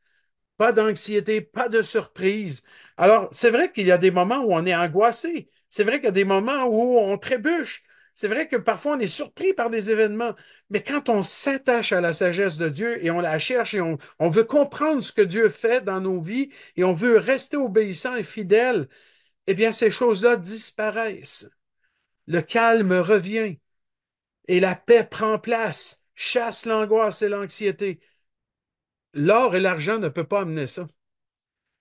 pas d'anxiété, pas de surprise. Alors, c'est vrai qu'il y a des moments où on est angoissé. C'est vrai qu'il y a des moments où on trébuche. C'est vrai que parfois on est surpris par des événements. Mais quand on s'attache à la sagesse de Dieu et on la cherche et on veut comprendre ce que Dieu fait dans nos vies et on veut rester obéissant et fidèle, eh bien, ces choses-là disparaissent. Le calme revient et la paix prend place, chasse l'angoisse et l'anxiété. L'or et l'argent ne peuvent pas amener ça.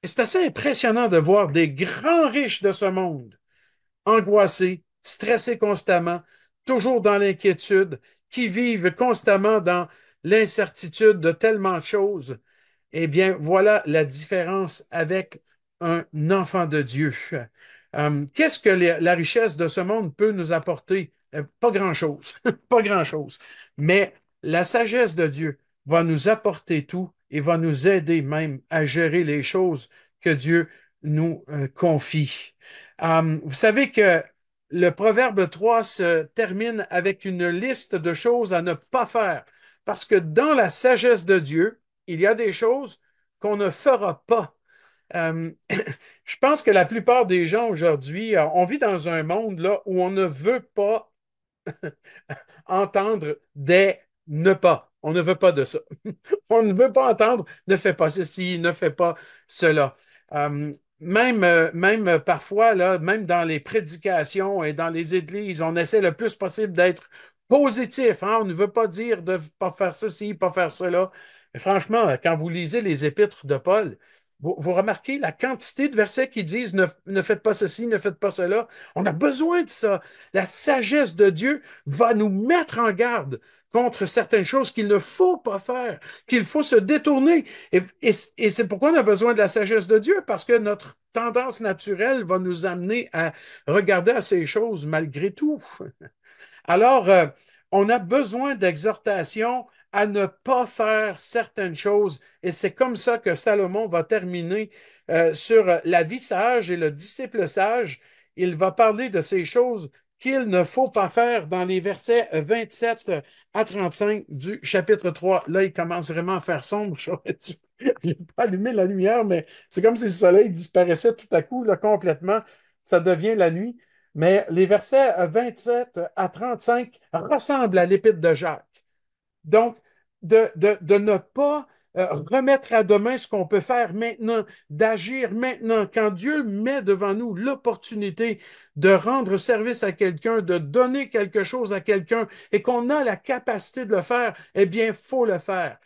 Et c'est assez impressionnant de voir des grands riches de ce monde angoissés, stressés constamment, toujours dans l'inquiétude, qui vivent constamment dans l'incertitude de tellement de choses, eh bien, voilà la différence avec un enfant de Dieu. Qu'est-ce que la richesse de ce monde peut nous apporter? Pas grand-chose, pas grand-chose. Mais la sagesse de Dieu va nous apporter tout et va nous aider même à gérer les choses que Dieu nous confie. Vous savez que le Proverbe 3 se termine avec une liste de choses à ne pas faire, parce que dans la sagesse de Dieu, il y a des choses qu'on ne fera pas. Euh, je pense que la plupart des gens aujourd'hui, on vit dans un monde là, où on ne veut pas entendre des ne pas. On ne veut pas de ça. On ne veut pas entendre ne fais pas ceci, ne fais pas cela. Euh, même parfois, là, même dans les prédications et dans les églises, on essaie le plus possible d'être positif, hein. On ne veut pas dire de ne pas faire ceci, pas faire cela. Mais franchement, quand vous lisez les épîtres de Paul, vous remarquez la quantité de versets qui disent ne faites pas ceci, ne faites pas cela. On a besoin de ça. La sagesse de Dieu va nous mettre en garde contre certaines choses qu'il ne faut pas faire, qu'il faut se détourner. Et c'est pourquoi on a besoin de la sagesse de Dieu, parce que notre tendance naturelle va nous amener à regarder à ces choses malgré tout. Alors, on a besoin d'exhortation à ne pas faire certaines choses. Et c'est comme ça que Salomon va terminer sur la vie sage et le disciple sage. Il va parler de ces choses qu'il ne faut pas faire dans les versets 27 à 35 du chapitre 3. Là, il commence vraiment à faire sombre. Je n'ai pas allumé la lumière, mais c'est comme si le soleil disparaissait tout à coup, là, complètement. Ça devient la nuit. Mais les versets 27 à 35 ressemblent à l'épître de Jacques. Donc, de ne pas remettre à demain ce qu'on peut faire maintenant, d'agir maintenant. Quand Dieu met devant nous l'opportunité de rendre service à quelqu'un, de donner quelque chose à quelqu'un et qu'on a la capacité de le faire, eh bien, il faut le faire.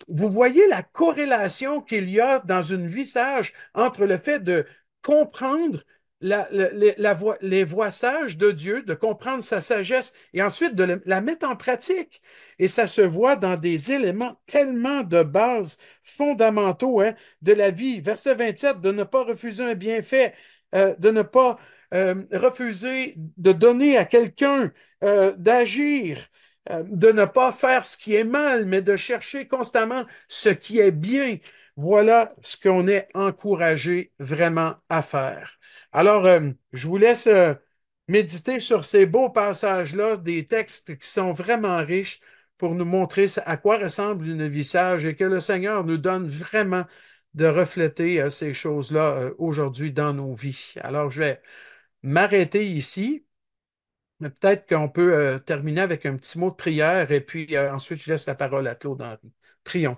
Vous voyez la corrélation qu'il y a dans une vie sage entre le fait de comprendre les voies sages de Dieu, de comprendre sa sagesse et ensuite de la mettre en pratique. Et ça se voit dans des éléments tellement de base fondamentaux, hein, de la vie. Verset 27, de ne pas refuser un bienfait, de ne pas refuser de donner à quelqu'un, d'agir, de ne pas faire ce qui est mal, mais de chercher constamment ce qui est bien. Voilà ce qu'on est encouragé vraiment à faire. Alors, je vous laisse méditer sur ces beaux passages-là, des textes qui sont vraiment riches pour nous montrer à quoi ressemble une vie sage et que le Seigneur nous donne vraiment de refléter ces choses-là aujourd'hui dans nos vies. Alors, je vais m'arrêter ici, mais peut-être qu'on peut terminer avec un petit mot de prière et puis ensuite je laisse la parole à Claude Henry. Prions.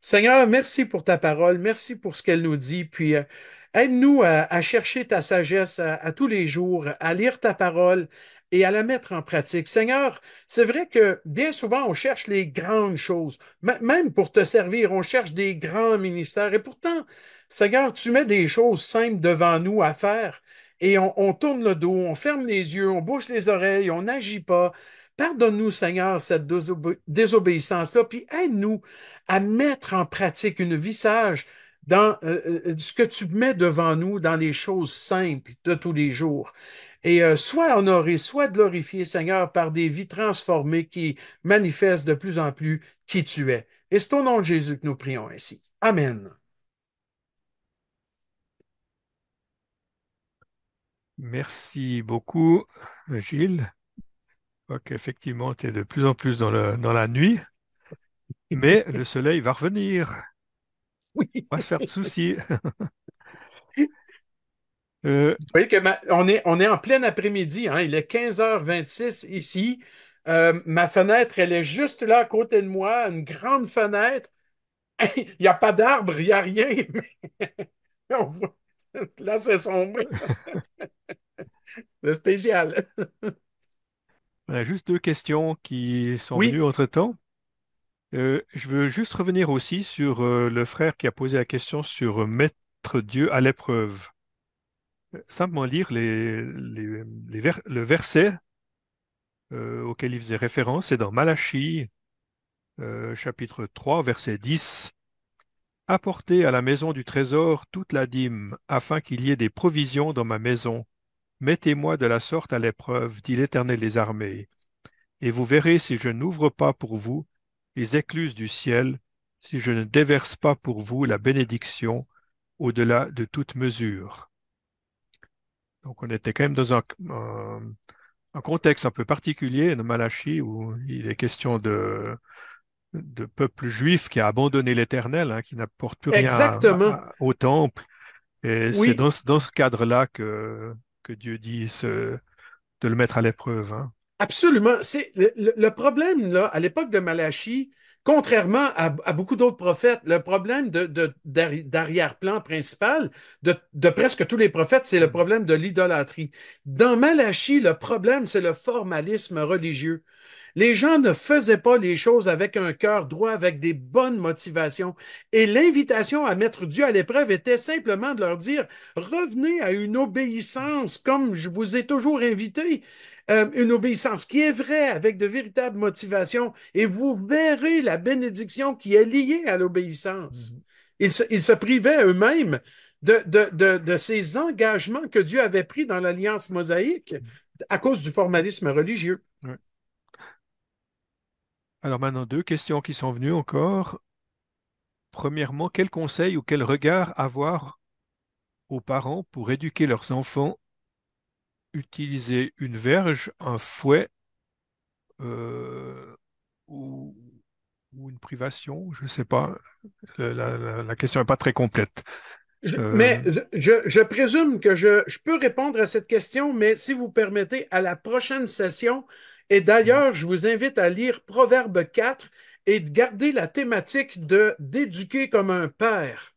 Seigneur, merci pour ta parole, merci pour ce qu'elle nous dit, puis aide-nous à chercher ta sagesse à tous les jours, à lire ta parole et à la mettre en pratique. Seigneur, c'est vrai que bien souvent on cherche les grandes choses, même pour te servir, on cherche des grands ministères, et pourtant, Seigneur, tu mets des choses simples devant nous à faire. Et on tourne le dos, on ferme les yeux, on bouche les oreilles, on n'agit pas. Pardonne-nous, Seigneur, cette désobéissance-là, puis aide-nous à mettre en pratique une vie sage dans ce que tu mets devant nous, dans les choses simples de tous les jours. Et sois honoré, sois glorifié, Seigneur, par des vies transformées qui manifestent de plus en plus qui tu es. Et c'est au nom de Jésus que nous prions ainsi. Amen. Merci beaucoup, Gilles. Je vois qu'effectivement, tu es de plus en plus dans la nuit, mais le soleil va revenir. Oui. On va se faire de soucis. Euh, Vous voyez que on est en plein après-midi, hein, il est 15h26 ici. Ma fenêtre, elle est juste là à côté de moi, une grande fenêtre. Il n'y a pas d'arbre, il n'y a rien. Mais on voit- Là, c'est sombre. C'est spécial. on a juste deux questions qui sont Oui, venues entre-temps. Je veux juste revenir aussi sur le frère qui a posé la question sur mettre Dieu à l'épreuve. simplement lire le verset auquel il faisait référence. C'est dans Malachie, chapitre 3, verset 10. Apportez à la maison du trésor toute la dîme, afin qu'il y ait des provisions dans ma maison. Mettez-moi de la sorte à l'épreuve, dit l'Éternel des armées, et vous verrez si je n'ouvre pas pour vous les écluses du ciel, si je ne déverse pas pour vous la bénédiction au-delà de toute mesure. Donc on était quand même dans un contexte un peu particulier de Malachie où il est question de peuple juif qui a abandonné l'Éternel, hein, qui n'apporte plus rien Exactement. au temple. Et c'est Oui, dans ce cadre-là que Dieu dit de le mettre à l'épreuve, hein. absolument. C'est le problème, là, à l'époque de Malachie, contrairement à beaucoup d'autres prophètes, le problème d'arrière-plan principal de presque tous les prophètes, c'est le problème de l'idolâtrie. Dans Malachie, le problème, c'est le formalisme religieux. Les gens ne faisaient pas les choses avec un cœur droit, avec des bonnes motivations. Et l'invitation à mettre Dieu à l'épreuve était simplement de leur dire, revenez à une obéissance comme je vous ai toujours invité, une obéissance qui est vraie, avec de véritables motivations, et vous verrez la bénédiction qui est liée à l'obéissance. Mhm. Ils se privaient eux-mêmes de ces engagements que Dieu avait pris dans l'Alliance mosaïque à cause du formalisme religieux. Ouais. Alors maintenant, deux questions qui sont venues encore. Premièrement, quel conseil ou quel regard avoir aux parents pour éduquer leurs enfants, utiliser une verge, un fouet euh, ou, ou une privation? Je ne sais pas. La question n'est pas très complète. Mais Euh, je présume que je peux répondre à cette question, mais si vous permettez, à la prochaine session, et d'ailleurs, je vous invite à lire Proverbe 4 et de garder la thématique de d'éduquer comme un père.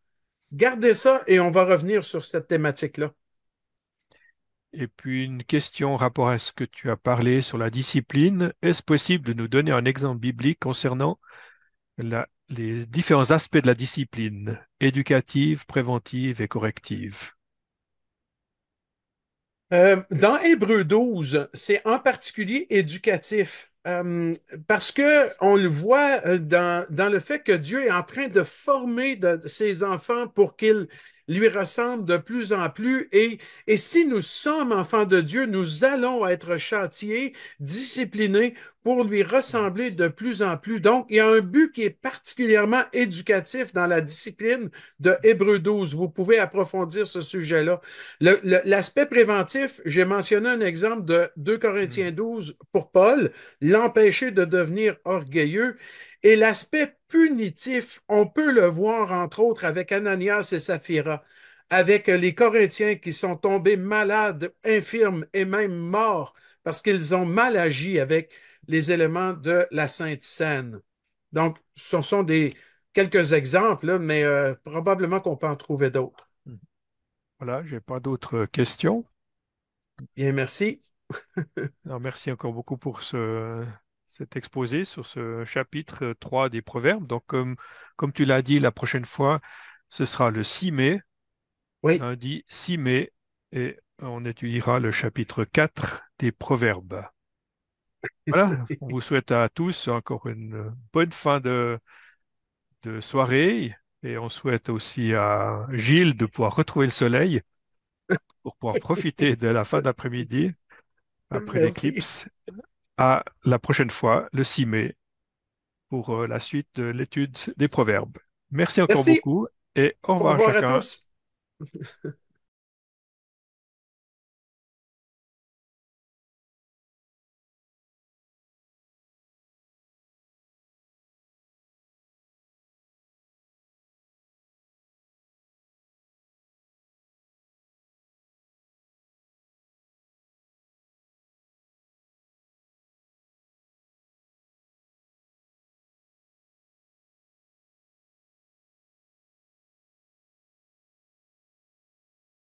Gardez ça et on va revenir sur cette thématique-là. et puis une question en rapport à ce que tu as parlé sur la discipline. Est-ce possible de nous donner un exemple biblique concernant les différents aspects de la discipline, éducative, préventive et corrective? Dans Hébreu 12, c'est en particulier éducatif. Parce que on le voit dans le fait que Dieu est en train de former ses enfants pour qu'ils lui ressemblent de plus en plus. Et si nous sommes enfants de Dieu, nous allons être châtiés, disciplinés pour lui ressembler de plus en plus. Donc, il y a un but qui est particulièrement éducatif dans la discipline de Hébreu 12. Vous pouvez approfondir ce sujet-là. L'aspect préventif, j'ai mentionné un exemple de 2 Hmm. Corinthiens 12 pour Paul, l'empêcher de devenir orgueilleux. Et l'aspect punitif, on peut le voir entre autres avec Ananias et Saphira, avec les Corinthiens qui sont tombés malades, infirmes et même morts parce qu'ils ont mal agi avec les éléments de la Sainte Seine. Donc, ce sont quelques exemples, là, mais probablement qu'on peut en trouver d'autres. Voilà, j'ai pas d'autres questions. Bien, merci. Alors, merci encore beaucoup pour cet exposé sur ce chapitre 3 des Proverbes. Donc, comme tu l'as dit, la prochaine fois, ce sera le 6 mai, Oui. lundi 6 mai, et on étudiera le chapitre 4 des Proverbes. Voilà, on vous souhaite à tous encore une bonne fin de soirée, et on souhaite aussi à Gilles de pouvoir retrouver le soleil pour pouvoir profiter de la fin d'après-midi après Merci. l'éclipse. À la prochaine fois, le 6 mai, pour la suite de l'étude des proverbes. Merci encore Merci. beaucoup et au Au revoir à revoir à chacun. tous.